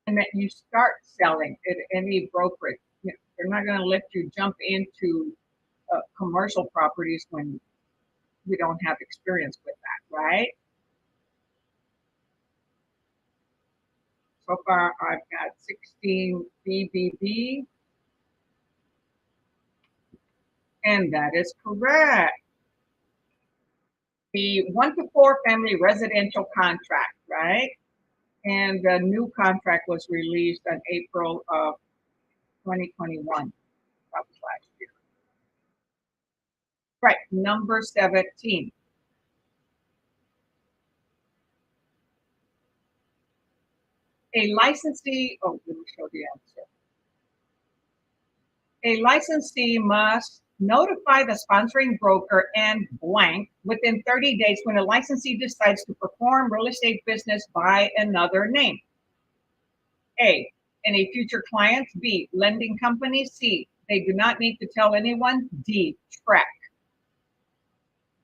[SPEAKER 1] And that you start selling at any brokerage. They're not going to let you jump into commercial properties when we don't have experience with that, right? So far, I've got 16 BBB, and that is correct. The 1 to 4 family residential contract, right? And the new contract was released on April of 2021. That was last year. Right, number 17. A licensee, oh, let me show the answer. A licensee must notify the sponsoring broker and blank within 30 days when a licensee decides to perform real estate business by another name. A, any future clients. B, lending company. C, they do not need to tell anyone. D, track.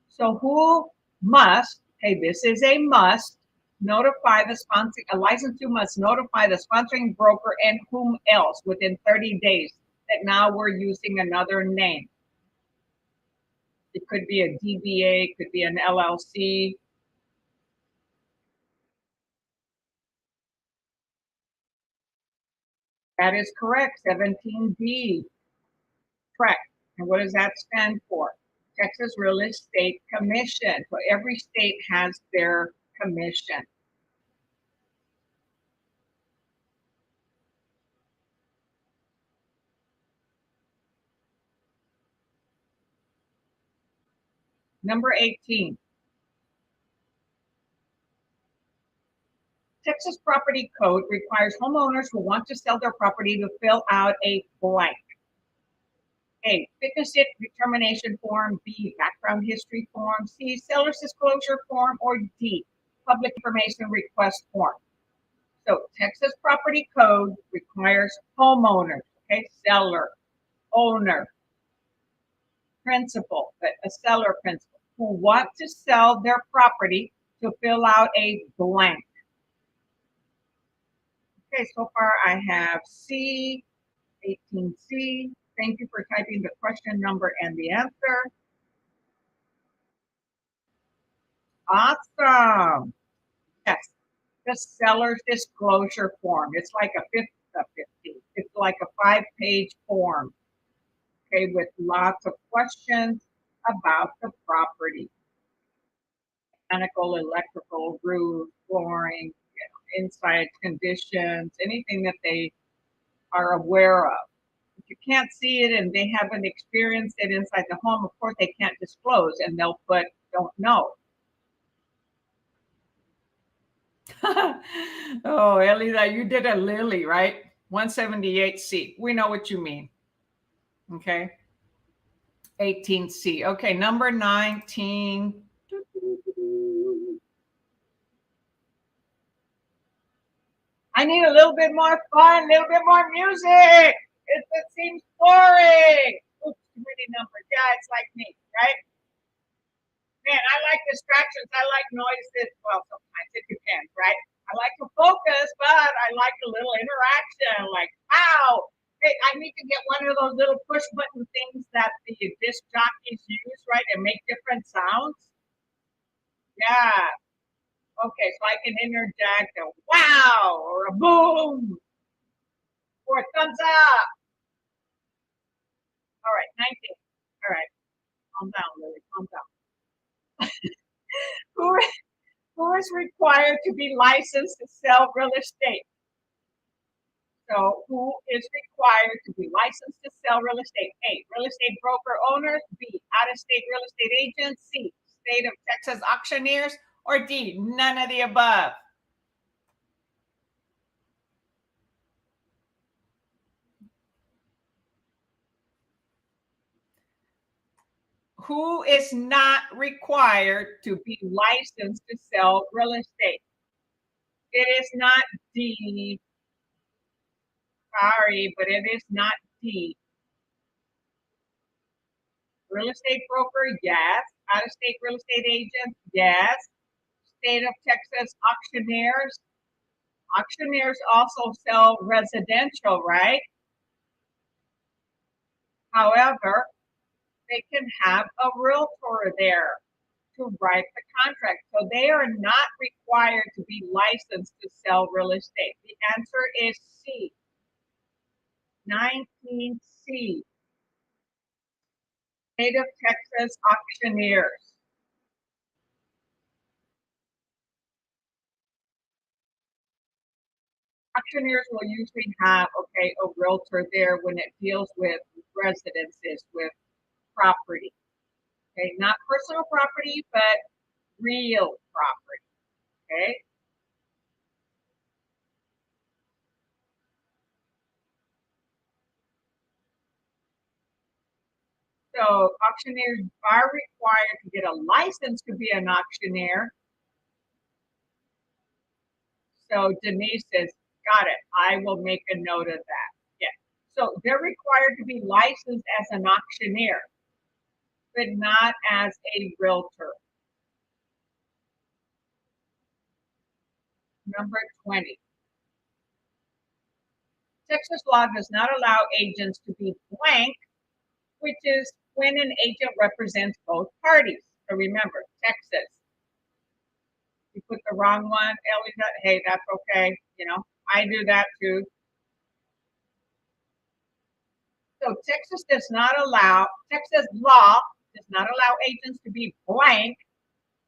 [SPEAKER 1] So who must, hey, this is a must, notify the sponsor, a licensee must notify the sponsoring broker and whom else within 30 days that now we're using another name. It could be a DBA, it could be an LLC. That is correct, 17D, correct. And what does that stand for? Texas Real Estate Commission. So every state has their commission. Number 18. Texas Property Code requires homeowners who want to sell their property to fill out a blank. A, fitness determination form. B, background history form. C, seller's disclosure form. Or D, public information request form. So Texas Property Code requires homeowners, okay, seller, owner, principal, a seller principal, who want to sell their property to fill out a blank. Okay, so far I have C, 18C. Thank you for typing the question number and the answer. Awesome. Yes, the seller's disclosure form. It's like a 50. It's like a 5-page form, okay, with lots of questions about the property. Mechanical, electrical, roof, flooring, inside conditions, anything that they are aware of. If you can't see it and they haven't experienced it inside the home, of course they can't disclose and they'll put don't know. Oh, Elisa, you did a Lillie, right? 178C. We know what you mean. Okay. 18C. Okay, number 19. I need a little bit more fun, a little bit more music. It seems boring. Oops, too many numbers. Yeah, it's like me, right? Man, I like distractions. I like noises. Well, sometimes it depends, right? I like to focus, but I like a little interaction. Like, wow, hey, I need to get one of those little push button things that the disc jockeys use, right, and make different sounds. Yeah. Okay, so I can interject a wow or a boom or a thumbs up. All right, 19. All right, calm down, Lily, calm down. Who, who is required to be licensed to sell real estate? So who is required to be licensed to sell real estate? A, real estate broker owners. B, out-of-state real estate agents. C, state of Texas auctioneers. Or D, none of the above. Who is not required to be licensed to sell real estate? It is not D. Sorry, but it is not D. Real estate broker, yes. Out-of-state real estate agent, yes. State of Texas auctioneers. Auctioneers also sell residential, right? However, they can have a realtor there to write the contract. So they are not required to be licensed to sell real estate. The answer is C. 19C. State of Texas auctioneers. Auctioneers will usually have, okay, a realtor there when it deals with residences, with property. Okay, not personal property, but real property. Okay. So auctioneers are required to get a license to be an auctioneer. So Denise says, got it. I will make a note of that. Yeah. So they're required to be licensed as an auctioneer, but not as a realtor. Number 20. Texas law does not allow agents to be blank, which is when an agent represents both parties. So remember, Texas. You put the wrong one, Ellie, hey, that's okay. You know, I do that too. So Texas law does not allow agents to be blank,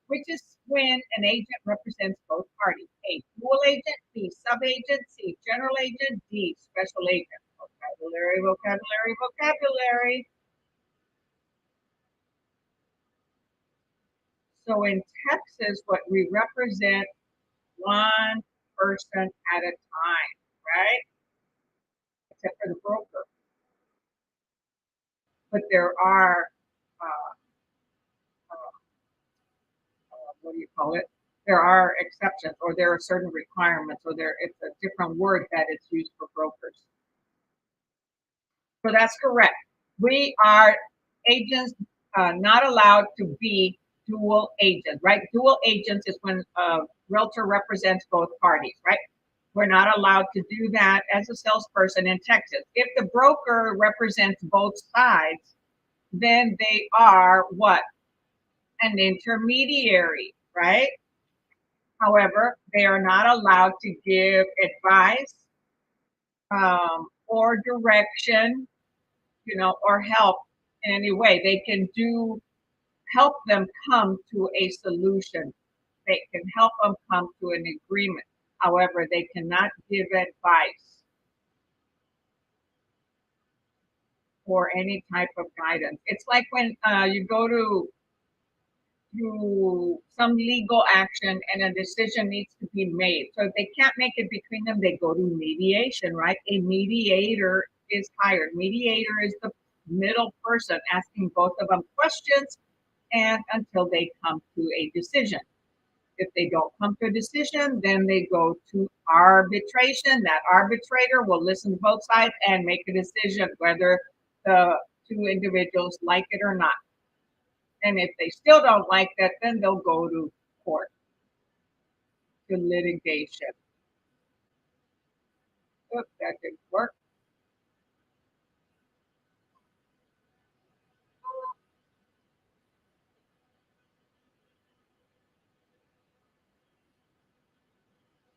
[SPEAKER 1] which is when an agent represents both parties. A dual agent, B sub-agent, C general agent, D special agent. Vocabulary, vocabulary, vocabulary. So in Texas, what we represent one person at a time, right? Except for the broker. But there are, uh, what do you call it? There are exceptions, or there are certain requirements, or it's a different word that is used for brokers. So that's correct. We are agents not allowed to be dual agents, right? Dual agents is when a realtor represents both parties, right? We're not allowed to do that as a salesperson in Texas. If the broker represents both sides, then they are what? An intermediary, right? However, they are not allowed to give advice or direction, or help in any way. They can help them come to a solution. They can help them come to an agreement. However, they cannot give advice or any type of guidance. It's like when you go to some legal action and a decision needs to be made. So if they can't make it between them, they go to mediation, right? A mediator is hired. Mediator is the middle person asking both of them questions and until they come to a decision. If they don't come to a decision, then they go to arbitration. That arbitrator will listen to both sides and make a decision whether the two individuals like it or not. And if they still don't like that, then they'll go to court, to litigation. Oops, that didn't work.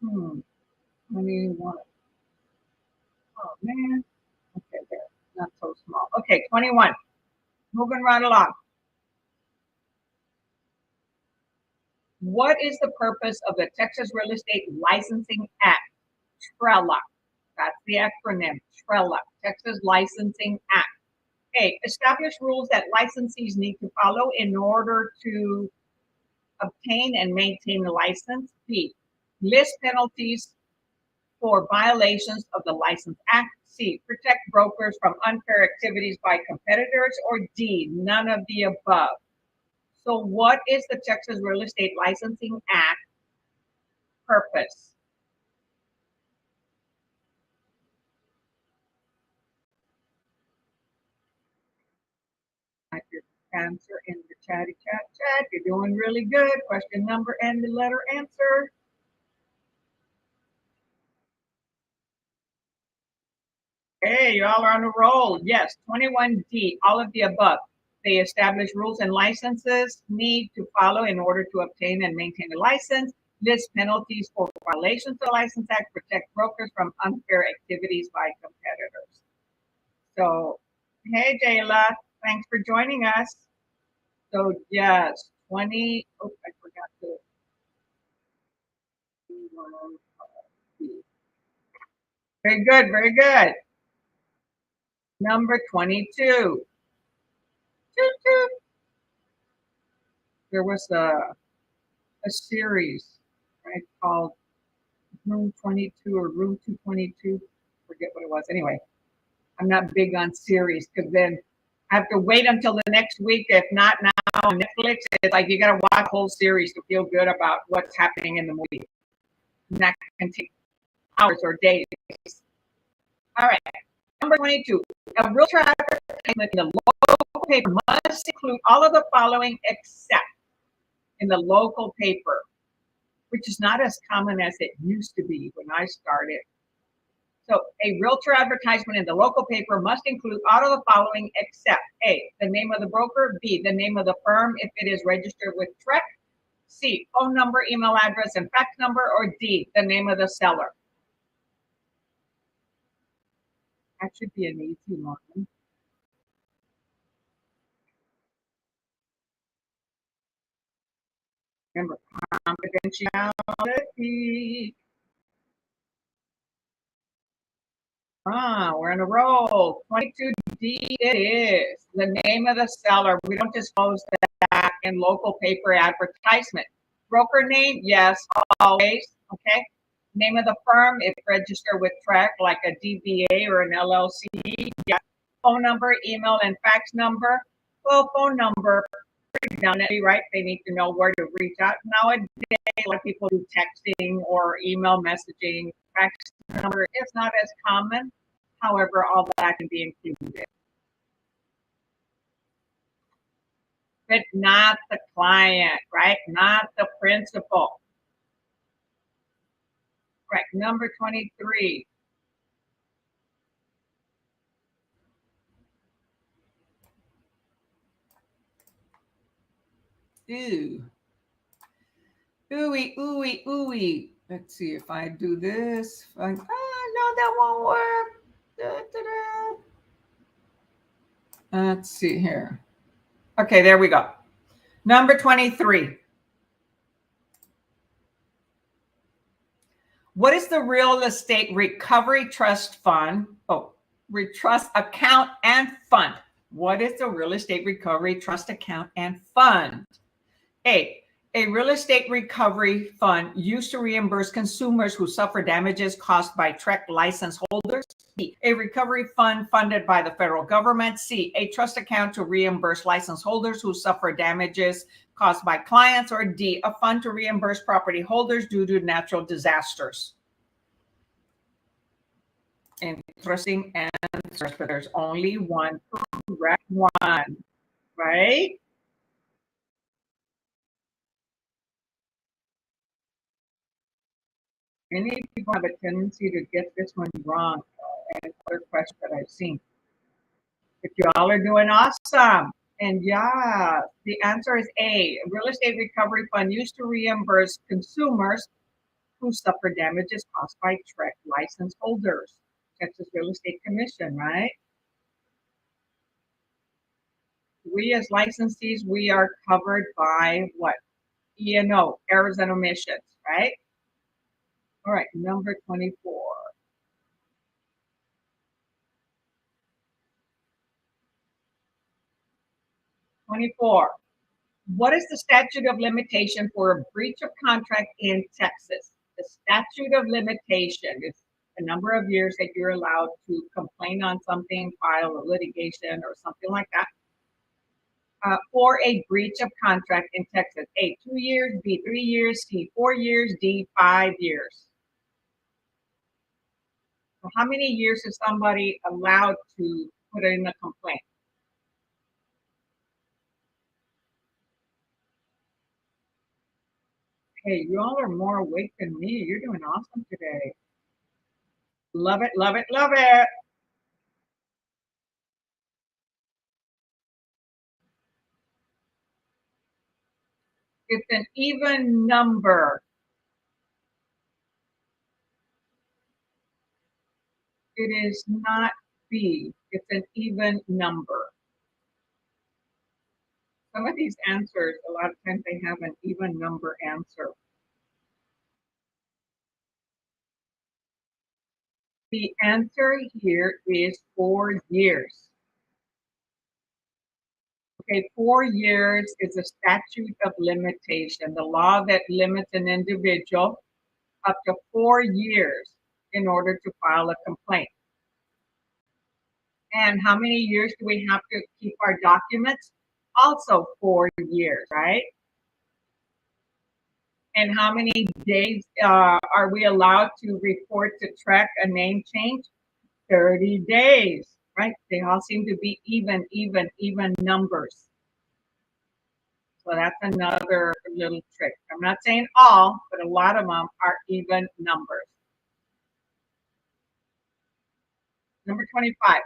[SPEAKER 1] Hmm. 21. Oh man. Okay, there. Not so small. Okay, 21. Moving right along. What is the purpose of the Texas Real Estate Licensing Act? TRELA. That's the acronym. TRELA, Texas Licensing Act. A, establish rules that licensees need to follow in order to obtain and maintain the license. B, list penalties for violations of the License Act. C, protect brokers from unfair activities by competitors. Or D, none of the above. So what is the Texas Real Estate Licensing Act purpose? Type your answer in the chatty chat. You're doing really good. Question number and the letter answer. Hey, y'all are on a roll. Yes, 21D, all of the above. They establish rules and licenses need to follow in order to obtain and maintain a license. List penalties for violations of the License Act, protect brokers from unfair activities by competitors. So, hey, Jayla, thanks for joining us. So, yes, 20, oh, I forgot to. Very good, very good. Number 22. Toot, toot. There was a series, right, called Room 22 or Room 222. Forget what it was. Anyway, I'm not big on series because then I have to wait until the next week. If not now on Netflix, it's like you got to watch the whole series to feel good about what's happening in the movie. And that can take hours or days. All right, number 22. A realtor advertisement in the local paper must include all of the following except in the local paper, which is not as common as it used to be when I started. So a realtor advertisement in the local paper must include all of the following except A, the name of the broker, B, the name of the firm if it is registered with TREC, C, phone number, email address, and fax number, or D, the name of the seller. That should be an easy one. Remember, confidentiality. We're in a roll. 22D it is. The name of the seller. We don't disclose that in local paper advertisement. Broker name, yes, always. Okay. Name of the firm, if registered with TREC, like a DBA or an LLC. Yeah. Phone number, email, and fax number. Well, phone number, predominantly, right? They need to know where to reach out. Nowadays, a lot of people do texting or email messaging. Fax number is not as common. However, all that can be included. But not the client, right? Not the principal. Right, number 23. Ooh. Ooey, ooey, ooey. Let's see if I do this. No, that won't work. Let's see here. Okay, there we go. Number 23. What is the real estate recovery trust fund? Oh, trust account and fund. What is the real estate recovery trust account and fund? A real estate recovery fund used to reimburse consumers who suffer damages caused by TREC license holders. B, a recovery fund funded by the federal government. C, a trust account to reimburse license holders who suffer damages caused by clients. Or D, a fund to reimburse property holders due to natural disasters. Interesting answers, but there's only one correct one, right? Many people have a tendency to get this one wrong, and other questions that I've seen. But y'all are doing awesome. And yeah, the answer is A. A real estate recovery fund used to reimburse consumers who suffer damages caused by TREC license holders. Texas Real Estate Commission, right? We as licensees, we are covered by what? E&O, errors and omissions, right? All right, number 24. 24. What is the statute of limitation for a breach of contract in Texas? The statute of limitation is the number of years that you're allowed to complain on something, file a litigation or something like that. For a breach of contract in Texas. A, 2 years, B, 3 years, C, 4 years, D, 5 years. So how many years is somebody allowed to put in a complaint? Hey, you all are more awake than me. You're doing awesome today. Love it, love it, love it. It's an even number. It is not B. It's an even number. Some of these answers, a lot of times they have an even number answer. The answer here is 4 years. Okay, 4 years is a statute of limitation, the law that limits an individual up to 4 years in order to file a complaint. And how many years do we have to keep our documents? Also 4 years, right? And how many days are we allowed to report to track a name change? 30 days, right? They all seem to be even numbers. So that's another little trick. I'm not saying all, but a lot of them are even numbers. Number 25.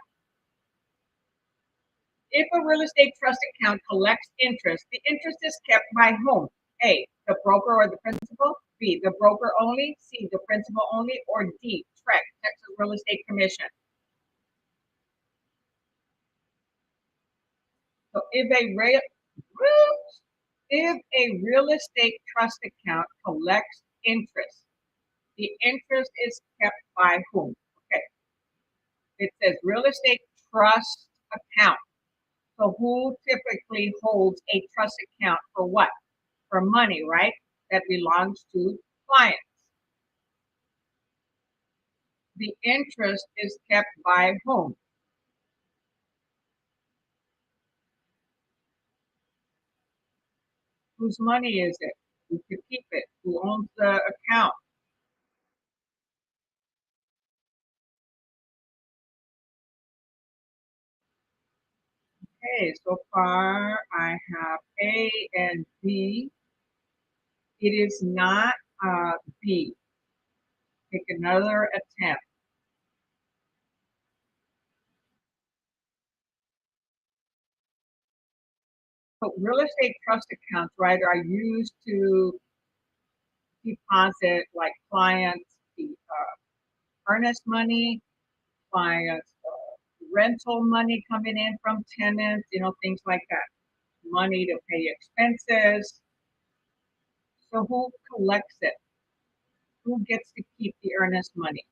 [SPEAKER 1] If a real estate trust account collects interest, the interest is kept by whom? A, the broker or the principal. B, the broker only. C, the principal only. Or D, TREC, Texas Real Estate Commission. So if a real estate trust account collects interest, the interest is kept by whom? Okay. It says real estate trust account. So who typically holds a trust account for what? For money, right? That belongs to clients. The interest is kept by whom? Whose money is it? Who could keep it? Who owns the account? Okay, so far I have A and B. It is not B. Take another attempt. So real estate trust accounts, right, are used to deposit like clients, the earnest money, clients, rental money coming in from tenants, things like that. Money to pay expenses. So who collects it? Who gets to keep the earnest money?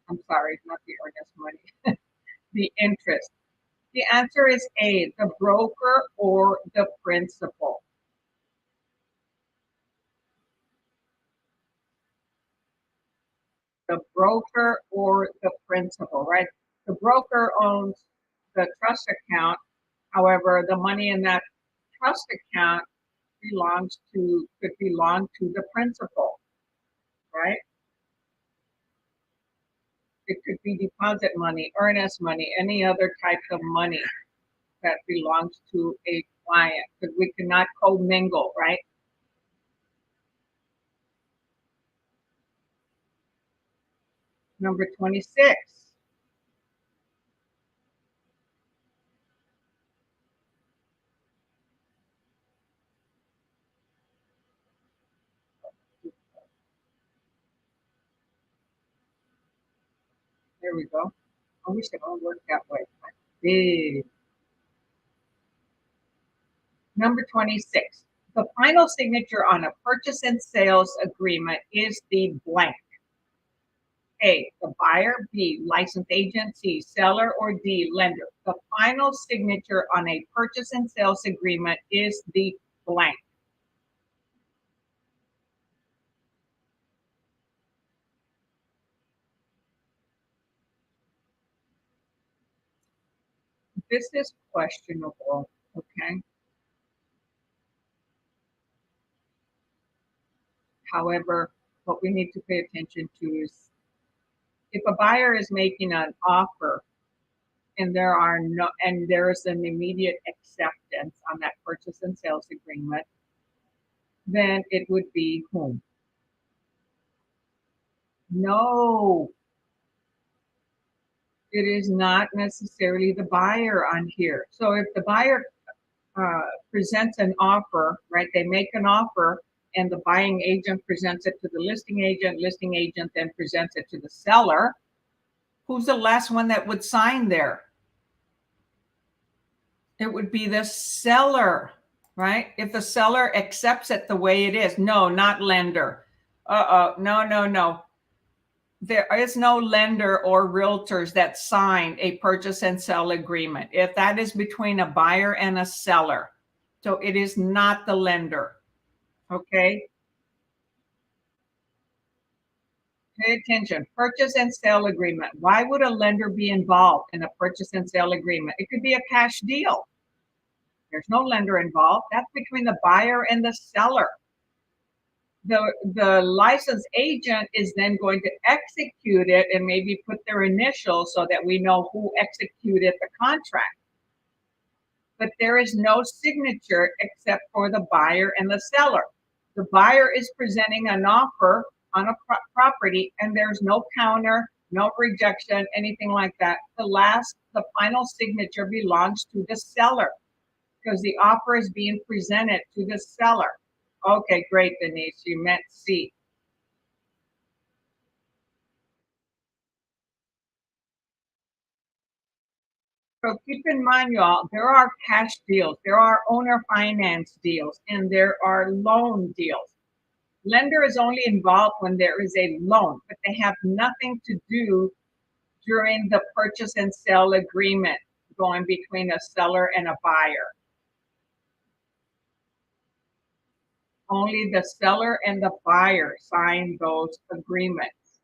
[SPEAKER 1] I'm sorry, not the earnest money, the interest. The answer is A, the broker or the principal. The broker or the principal, right? The broker owns the trust account. However, the money in that trust account could belong to the principal, right? It could be deposit money, earnest money, any other type of money that belongs to a client, because we cannot commingle, right? Number 26. There we go. I wish it all worked that way. Big. Number 26. The final signature on a purchase and sales agreement is the blank. A, the buyer. B, licensed agent. C, seller. Or D, lender. The final signature on a purchase and sales agreement is the blank. This is questionable, okay? However, what we need to pay attention to is if a buyer is making an offer and there is an immediate acceptance on that purchase and sales agreement, then it would be whom? No, it is not necessarily the buyer on here. So if the buyer presents an offer, right? They make an offer and the buying agent presents it to the listing agent then presents it to the seller. Who's the last one that would sign there? It would be the seller, right? If the seller accepts it the way it is. No, not lender. No. There is no lender or realtors that sign a purchase and sell agreement. If that is between a buyer and a seller. So it is not the lender. Okay? Pay attention. Purchase and sale agreement. Why would a lender be involved in a purchase and sale agreement? It could be a cash deal. There's no lender involved. That's between the buyer and the seller. The licensed agent is then going to execute it and maybe put their initials so that we know who executed the contract. But there is no signature except for the buyer and the seller. The buyer is presenting an offer on a property and there's no counter, no rejection, anything like that. The final signature belongs to the seller because the offer is being presented to the seller. Okay, great, Denise. You meant C. So keep in mind, y'all, there are cash deals, there are owner finance deals, and there are loan deals. Lender is only involved when there is a loan, but they have nothing to do during the purchase and sale agreement going between a seller and a buyer. Only the seller and the buyer sign those agreements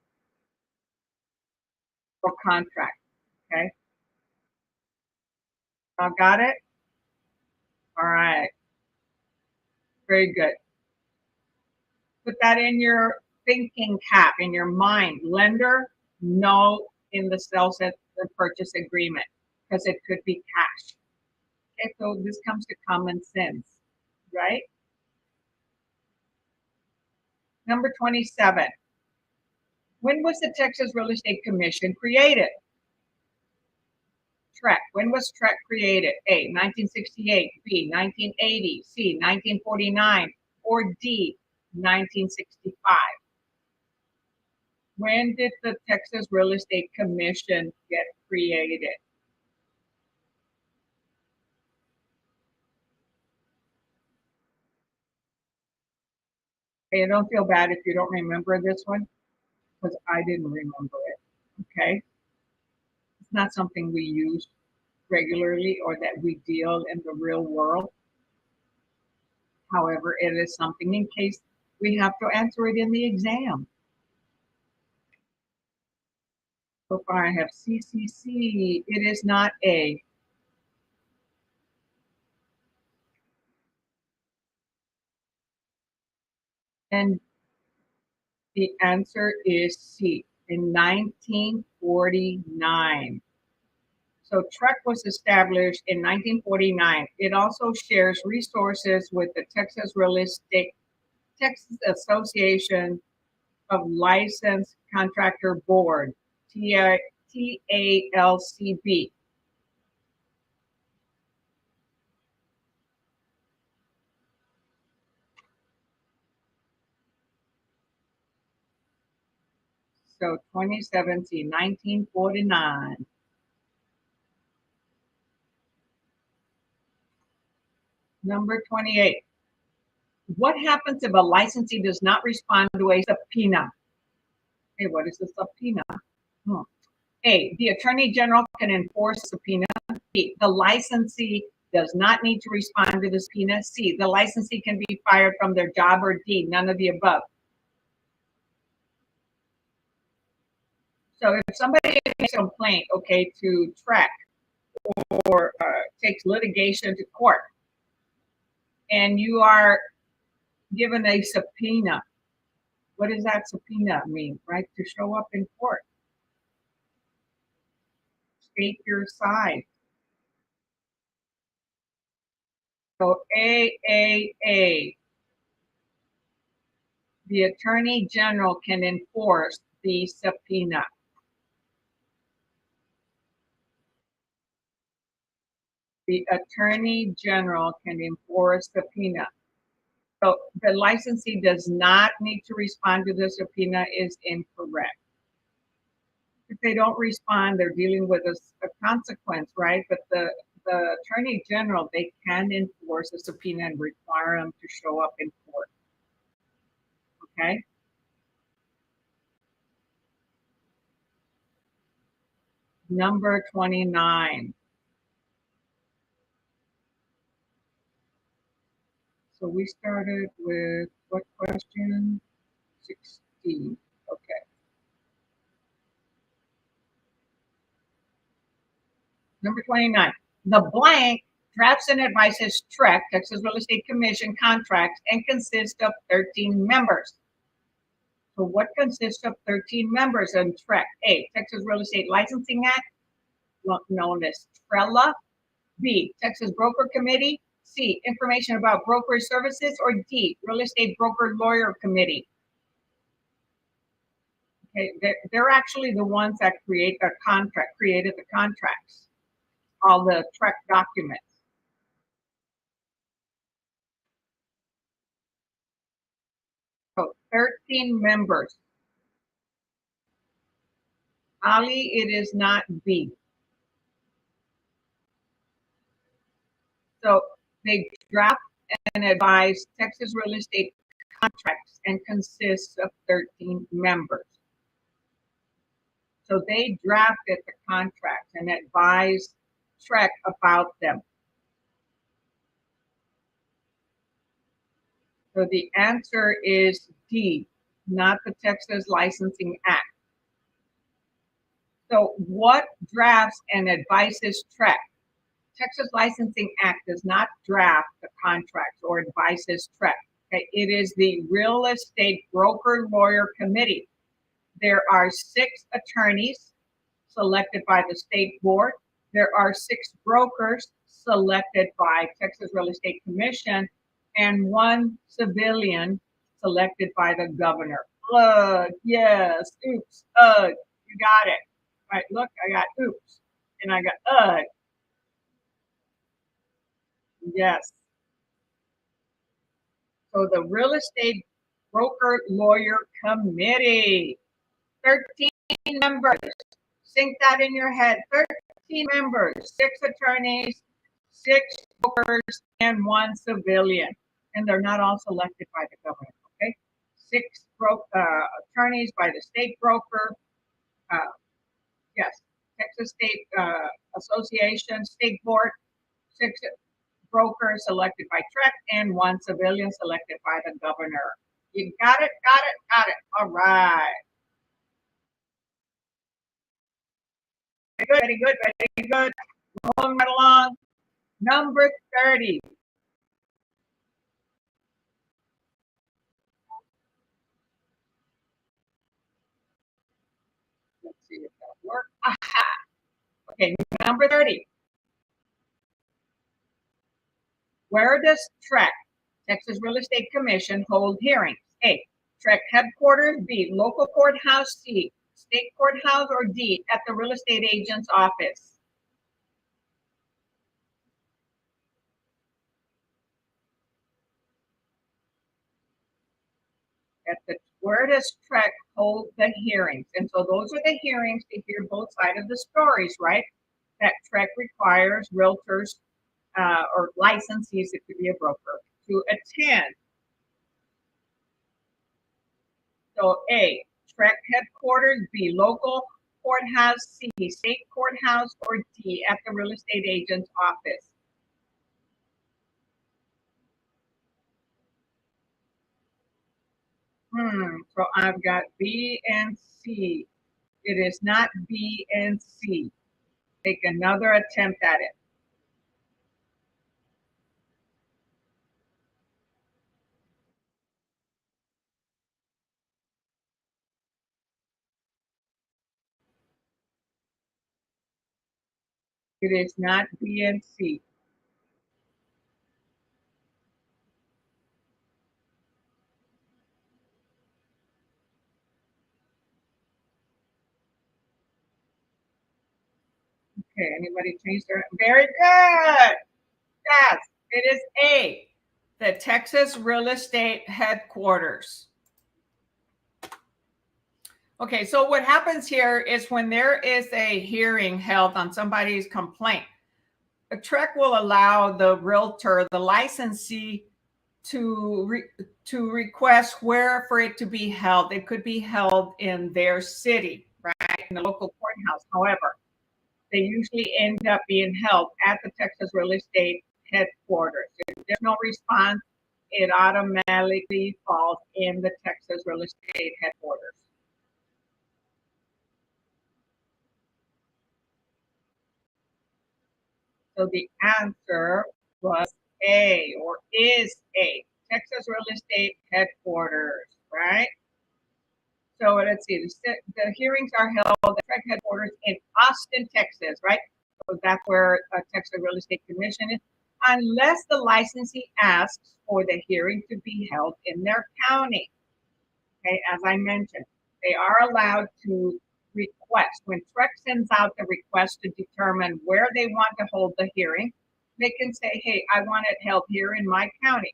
[SPEAKER 1] or contracts. Okay. Got it? All right. Very good. Put that in your thinking cap, in your mind. Lender, no, in the sales and the purchase agreement, because it could be cash. Okay, so this comes to common sense, right? Number 27. When was the Texas Real Estate Commission created? TREC. When was TREC created? A, 1968, B, 1980, C, 1949, or D, 1965? When did the Texas Real Estate Commission get created? Okay, don't feel bad if you don't remember this one, because I didn't remember it. Okay, it's not something we use regularly or that we deal in the real world. However, it is something in case we have to answer it in the exam. So far I have CCC. It is not A. And the answer is C, in 1949. So TREC was established in 1949. It also shares resources with the Texas Real Estate Texas Association of Licensed Contractor Board, TALCB. So 2017, 1949. Number 28. What happens if a licensee does not respond to a subpoena? Hey, what is a subpoena? A, the Attorney General can enforce a subpoena. B, the licensee does not need to respond to the subpoena. C, the licensee can be fired from their job. Or D, none of the above. So if somebody makes a complaint, okay, to TREC or takes litigation to court, and you are given a subpoena, what does that subpoena mean, right? To show up in court, state your side. So A, the Attorney General can enforce the subpoena. The Attorney General can enforce subpoena. So the licensee does not need to respond to the subpoena is incorrect. If they don't respond, they're dealing with a consequence, right? But the attorney general, they can enforce a subpoena and require them to show up in court. Okay. Number 29. So we started with what question? 16. Okay. Number 29. The blank drafts and advises TREC, Texas Real Estate Commission contracts, and consists of 13 members. So what consists of 13 members in TREC? A, Texas Real Estate Licensing Act, known as TRELA. B, Texas Broker Committee. C, Information about Brokerage Services. Or D, Real Estate Broker Lawyer Committee. Okay, they're actually the ones that created the contracts, all the TREC documents. So 13 members. Ali, it is not B. So they draft and advise Texas real estate contracts and consists of 13 members. So they drafted the contracts and advised TREC about them. So the answer is D, not the Texas Licensing Act. So what drafts and advises TREC? Texas Licensing Act does not draft the contracts or advises TREC. Okay? It is the Real Estate Broker Lawyer Committee. There are 6 attorneys selected by the state board. There are 6 brokers selected by Texas Real Estate Commission, and 1 civilian selected by the governor. Yes, oops, you got it. All right, look, I got oops, and I got yes. So the Real Estate Broker Lawyer Committee, 13 members. Sink that in your head. 13 members, 6 attorneys, 6 brokers, and 1 civilian. And they're not all selected by the governor, okay? 6 attorneys by the state broker. Yes, Texas State Association, State Board, 6 brokers selected by TREC, and 1 civilian selected by the governor. You got it, got it, got it. All right. Very good, very good. Rolling right along. Number 30. Let's see if that works. Aha. Okay, number 30. Where does TREC, Texas Real Estate Commission, hold hearings? A, TREC headquarters. B, local courthouse. C, state courthouse. Or D, at the real estate agent's office? Where does TREC hold the hearings? And so those are the hearings to hear both sides of the stories, right? That TREC requires realtors or licensees, it could be a broker, to attend. So A, TREC headquarters. B, local courthouse. C, state courthouse. Or D, at the real estate agent's office? So I've got B and C. It is not B and C. Take another attempt at it. It is not B and C. Okay, anybody change their? Very good. Yes, it is A, the Texas Real Estate Headquarters. Okay, so what happens here is when there is a hearing held on somebody's complaint, a TREC will allow the realtor, the licensee, to request where for it to be held. It could be held in their city, right, in the local courthouse. However, they usually end up being held at the Texas Real Estate headquarters. If there's no response, it automatically falls in the Texas Real Estate headquarters. So the answer was A, or is A, Texas Real Estate headquarters, right? So let's see, the hearings are held at TREC headquarters in Austin, Texas, right? So that's where Texas Real Estate Commission is, unless the licensee asks for the hearing to be held in their county. Okay, as I mentioned, they are allowed to request. When TREC sends out the request to determine where they want to hold the hearing, they can say, hey, I want it held here in my county.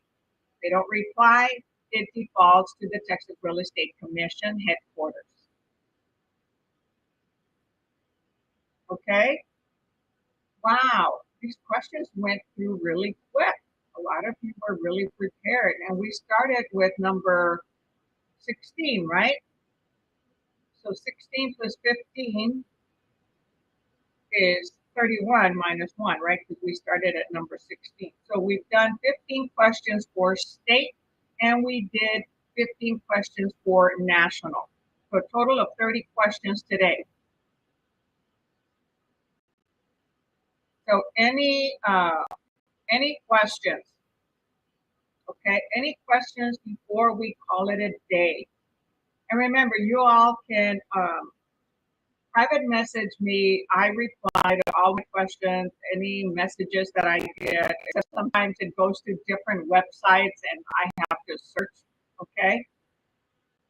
[SPEAKER 1] They don't reply, it defaults to the Texas Real Estate Commission headquarters. Okay? Wow, these questions went through really quick. A lot of you were really prepared. And we started with number 16, right? So 16 plus 15 is 31 minus 1, right? Because we started at number 16. So we've done 15 questions for state, and we did 15 questions for national. So a total of 30 questions today. So any questions? Okay, any questions before we call it a day? And remember, you all can private message me. I reply to all my questions, any messages that I get. Sometimes it goes to different websites and I have to search. Okay.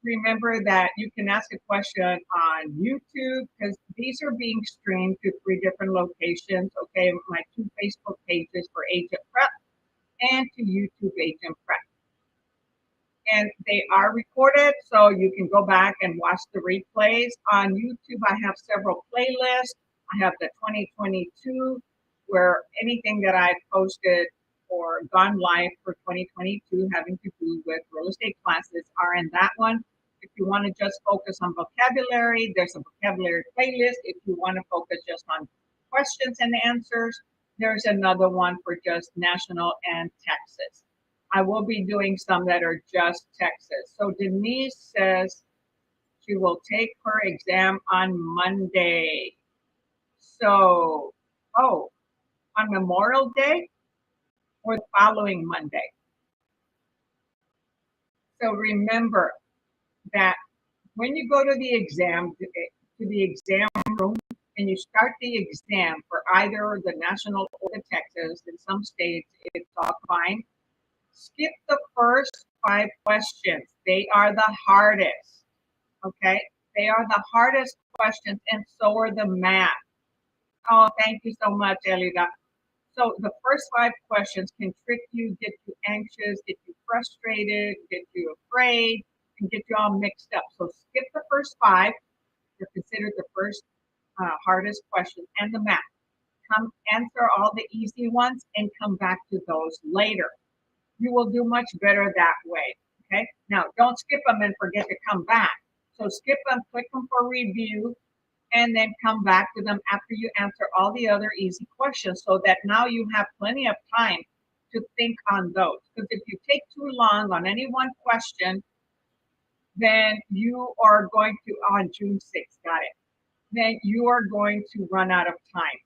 [SPEAKER 1] Remember that you can ask a question on YouTube because these are being streamed to 3 different locations. Okay. My 2 Facebook pages for AgentPrep and to YouTube AgentPrep. And they are recorded, so you can go back and watch the replays. On YouTube, I have several playlists. I have the 2022, where anything that I've posted or gone live for 2022 having to do with real estate classes are in that one. If you want to just focus on vocabulary, there's a vocabulary playlist. If you want to focus just on questions and answers, there's another one for just national and Texas. I will be doing some that are just Texas. So Denise says she will take her exam on Monday. So, oh, on Memorial Day or the following Monday. So remember that when you go to the exam room and you start the exam for either the national or the Texas, in some states it's all fine. Skip the first 5 questions. They are the hardest. Okay? They are the hardest questions, and so are the math. Oh, thank you so much, Elida. So the first 5 questions can trick you, get you anxious, get you frustrated, get you afraid, and get you all mixed up. So skip the first 5. They're considered the first hardest question, and the math. Come answer all the easy ones and come back to those later. You will do much better that way. Okay. Now, don't skip them and forget to come back. So skip them, click them for review, and then come back to them after you answer all the other easy questions so that now you have plenty of time to think on those. Because if you take too long on any one question, then you are going to, on June 6th, got it. Then you are going to run out of time.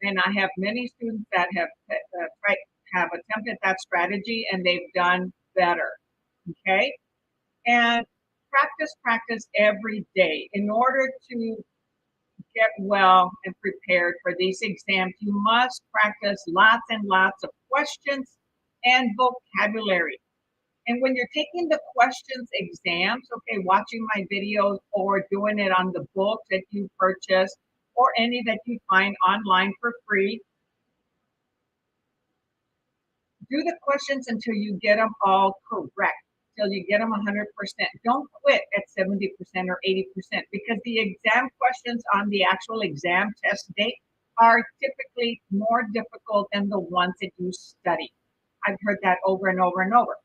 [SPEAKER 1] And I have many students that have attempted that strategy and they've done better. Okay. And practice every day. In order to get well and prepared for these exams, you must practice lots and lots of questions and vocabulary. And when you're taking the questions exams, okay, watching my videos or doing it on the books that you purchase or any that you find online for free, do the questions until you get them all correct. until you get them 100%. Don't quit at 70% or 80% because the exam questions on the actual exam test date are typically more difficult than the ones that you study. I've heard that over and over and over.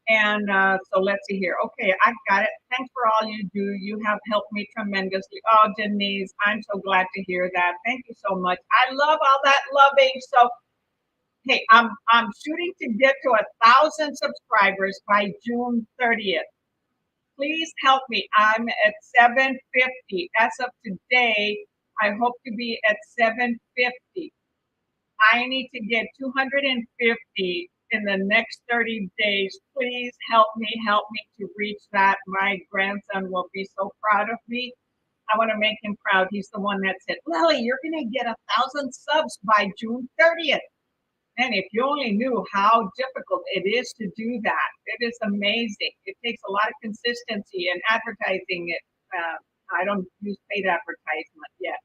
[SPEAKER 1] And so let's see here. Okay, I've got it. Thanks for all you do. You have helped me tremendously. Oh, Denise, I'm so glad to hear that. Thank you so much. I love all that loving. So, hey, I'm shooting to get to 1,000 subscribers by June 30th. Please help me. I'm at 750. As of today, I hope to be at 750. I need to get 250 in the next 30 days. Please help me to reach that. My grandson will be so proud of me. I want to make him proud. He's the one that said, Lillie, you're going to get 1,000 subs by June 30th. And if you only knew how difficult it is to do that, it is amazing. It takes a lot of consistency and advertising it. I don't use paid advertisement yet.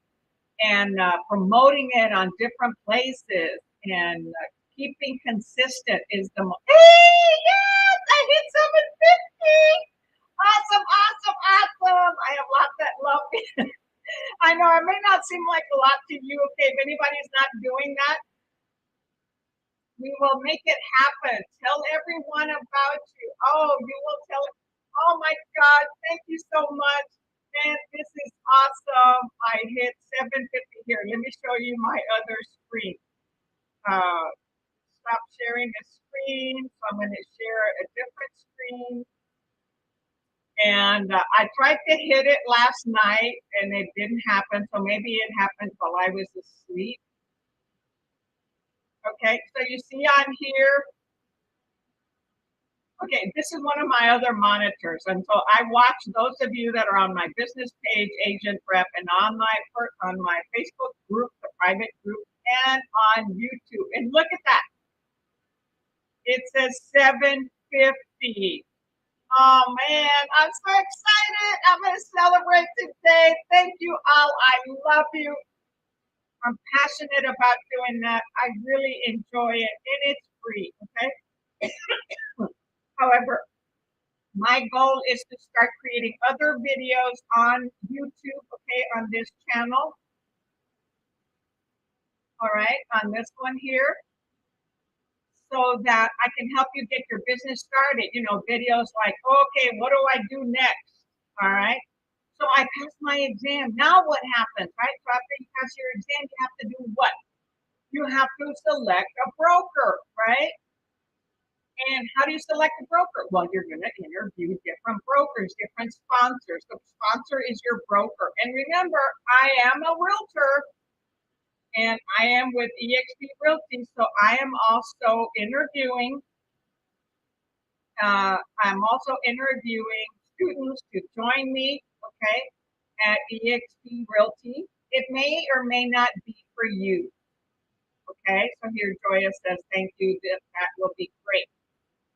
[SPEAKER 1] And promoting it on different places and keeping consistent is the most. Hey, yes, I hit 750. Awesome, awesome, awesome. I have lots that love me. I know it may not seem like a lot to you. Okay, if anybody's not doing that, we will make it happen. Tell everyone about you. Oh, you will tell it. Oh my God, thank you so much. Man, this is awesome. I hit 750 here. Let me show you my other screen. Stop sharing the screen. So I'm going to share a different screen. And I tried to hit it last night and it didn't happen. So maybe it happened while I was asleep. Okay, so you see on here, okay, this is one of my other monitors. And so I watch those of you that are on my business page, AgentPrep, and on my Facebook group, the private group, and on YouTube. And look at that. It says 750. Oh man, I'm so excited. I'm going to celebrate today. Thank you all. I love you. I'm passionate about doing that. I really enjoy it, and it's free, okay? However, my goal is to start creating other videos on YouTube, okay, on this channel. All right, on this one here, so that I can help you get your business started. You know, videos like, okay, what do I do next? All right. So I passed my exam. Now what happens, right? So after you pass your exam, you have to do what? You have to select a broker, right? And how do you select a broker? Well, you're going to interview different brokers, different sponsors. The sponsor is your broker. And remember, I am a realtor and I am with eXp Realty. So I am also interviewing. I'm also interviewing students to join me, okay, at eXp Realty. It may or may not be for you. Okay, so here Joya says, thank you, that will be great.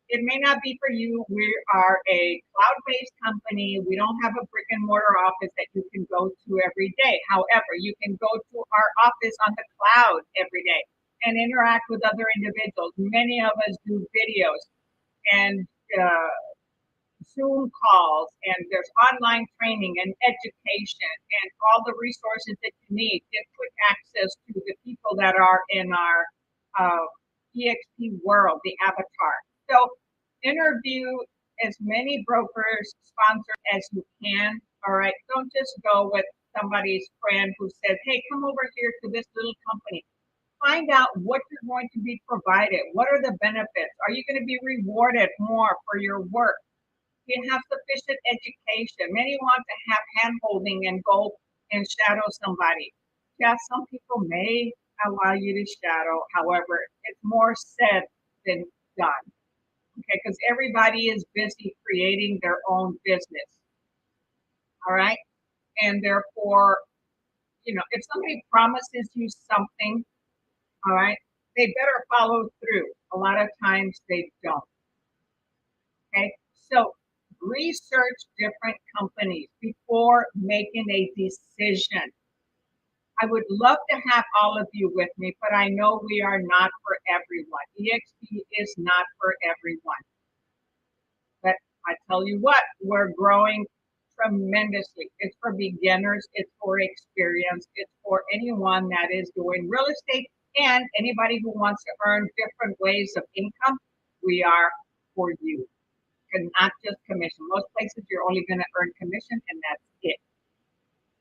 [SPEAKER 1] It may not be for you. We are a cloud-based company. We don't have a brick and mortar office that you can go to every day. However, you can go to our office on the cloud every day and interact with other individuals. Many of us do videos and Zoom calls, and there's online training and education and all the resources that you need. Get quick access to the people that are in our EXP world, the avatar. So interview as many brokers, sponsors as you can. All right. Don't just go with somebody's friend who says, hey, come over here to this little company. Find out what you're going to be provided. What are the benefits? Are you going to be rewarded more for your work? Do you have sufficient education? Many want to have hand-holding and go and shadow somebody. Yeah, some people may allow you to shadow. However, it's more said than done. Okay, because everybody is busy creating their own business. All right. And therefore, you know, if somebody promises you something, all right, they better follow through. A lot of times they don't. Okay, so research different companies before making a decision. I would love to have all of you with me, but I know we are not for everyone. EXP is not for everyone. But I tell you what, we're growing tremendously. It's for beginners, it's for experience, it's for anyone that is doing real estate and anybody who wants to earn different ways of income. We are for you. And not just commission. Most places you're only going to earn commission and that's it.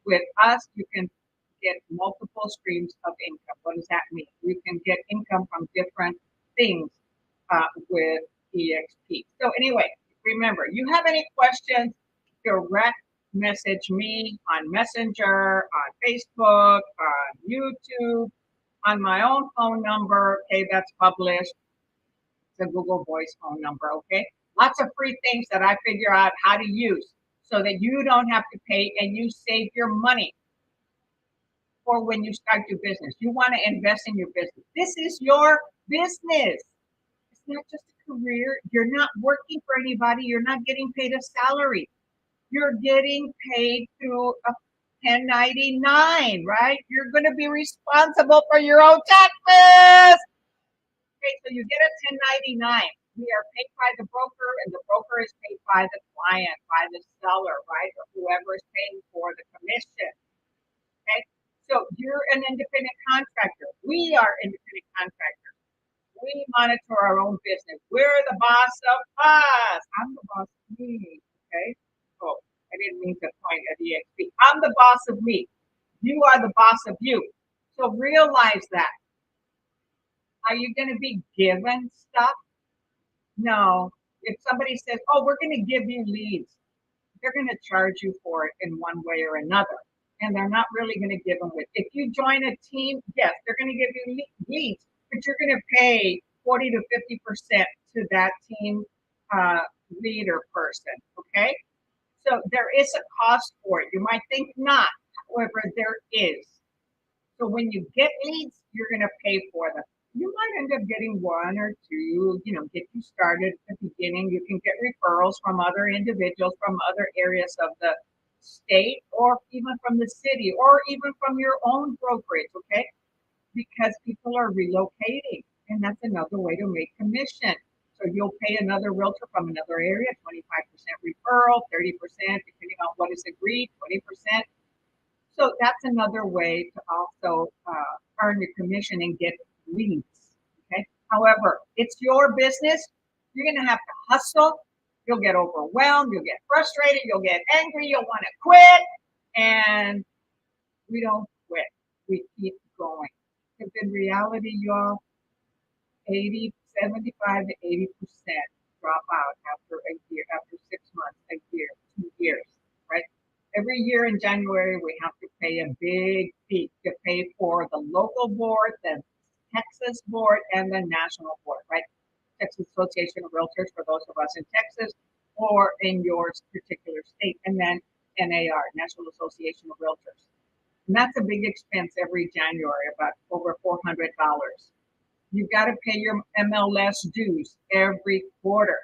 [SPEAKER 1] With us, you can get multiple streams of income. What does that mean? You can get income from different things with EXP. So anyway, remember, you have any questions, direct message me on Messenger, on Facebook, on YouTube, on my own phone number. Okay, that's published. It's a Google Voice phone number. Okay, lots of free things that I figure out how to use so that you don't have to pay and you save your money for when you start your business. You want to invest in your business. This is your business. It's not just a career. You're not working for anybody. You're not getting paid a salary. You're getting paid through a 1099, right? You're going to be responsible for your own taxes. Okay, so you get a 1099. We are paid by the broker, and the broker is paid by the client, by the seller, right? Or whoever is paying for the commission. Okay, so you're an independent contractor. We are independent contractors. We monitor our own business. We're the boss of us. I'm the boss of me. Okay. Oh, I didn't mean to point at EXP. I'm the boss of me. You are the boss of you. So realize that. Are you going to be given stuff? No. If somebody says, oh, we're going to give you leads, they're going to charge you for it in one way or another. And they're not really going to give them with. If you join a team, yes, they're going to give you leads, but you're going to pay 40 to 50% to that team leader person. Okay. So there is a cost for it. You might think not. However, there is. So when you get leads, you're going to pay for them. You might end up getting one or two, get you started at the beginning. You can get referrals from other individuals from other areas of the state or even from the city or even from your own brokerage, okay? Because people are relocating and that's another way to make commission. So you'll pay another realtor from another area, 25% referral, 30%, depending on what is agreed, 20%. So that's another way to also earn your commission and get leads. Okay. However, it's your business. You're going to have to hustle. You'll get overwhelmed. You'll get frustrated. You'll get angry. You'll want to quit. And we don't quit. We keep going. Because in reality, y'all, 75 to 80% drop out after a year, after 6 months, a year, 2 years, right? Every year in January, we have to pay a big fee to pay for the local board, the Texas board, and the national board, right? Texas Association of Realtors for those of us in Texas or in your particular state, and then NAR, National Association of Realtors. And that's a big expense every January, about over $400. You've got to pay your MLS dues every quarter.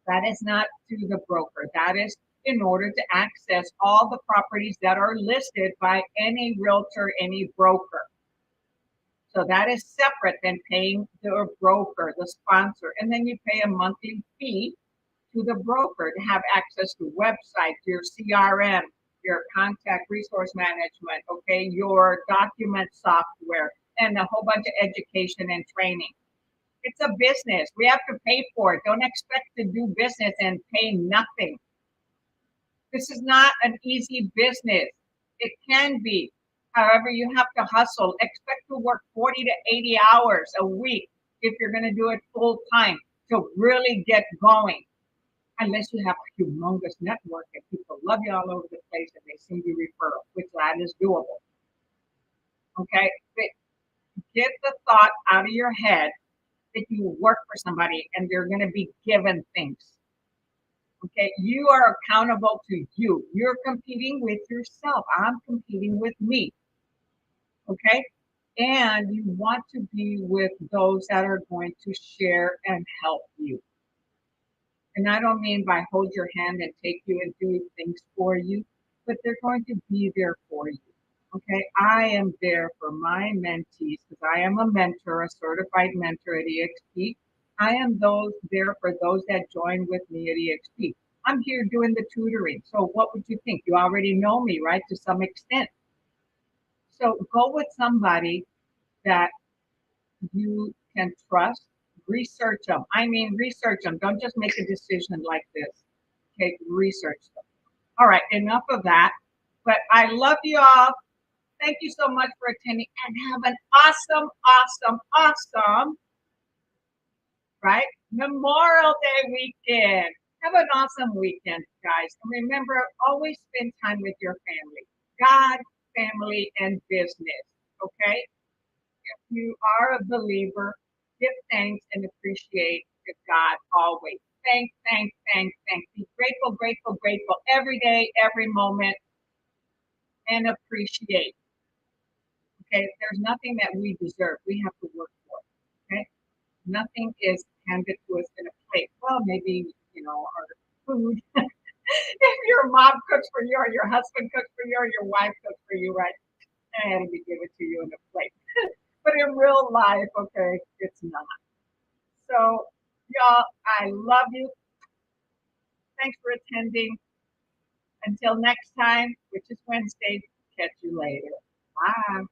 [SPEAKER 1] That is not to the broker. That is in order to access all the properties that are listed by any realtor, any broker. So that is separate than paying the broker, the sponsor. And then you pay a monthly fee to the broker to have access to websites, your CRM, your contact resource management, okay, your document software, and a whole bunch of education and training. It's a business. We have to pay for it. Don't expect to do business and pay nothing. This is not an easy business. It can be. However, you have to hustle. Expect to work 40 to 80 hours a week if you're going to do it full time to really get going. Unless you have a humongous network and people love you all over the place and they send you referrals, which that is doable. Okay? But get the thought out of your head that you work for somebody and you're going to be given things. Okay, you are accountable to you. You're competing with yourself. I'm competing with me. Okay, and you want to be with those that are going to share and help you. And I don't mean by hold your hand and take you and do things for you, but they're going to be there for you. Okay, I am there for my mentees because I am a mentor, a certified mentor at EXP. I am there for those that join with me at EXP. I'm here doing the tutoring. So what would you think? You already know me, right? To some extent. So go with somebody that you can trust. Research them. I mean, research them. Don't just make a decision like this. Okay, research them. All right, enough of that. But I love you all. Thank you so much for attending and have an awesome, right? Memorial Day weekend. Have an awesome weekend, guys. And remember, always spend time with your family. God, family, and business. Okay? If you are a believer, give thanks and appreciate to God always. Thank. Be grateful every day, every moment, and appreciate. Okay? There's nothing that we deserve. We have to work for it. Okay? Nothing is handed to us in a plate. Well, maybe, our food. If your mom cooks for you or your husband cooks for you or your wife cooks for you, right? And we give it to you in a plate. But in real life, okay, it's not. So, y'all, I love you. Thanks for attending. Until next time, which is Wednesday, catch you later. Bye.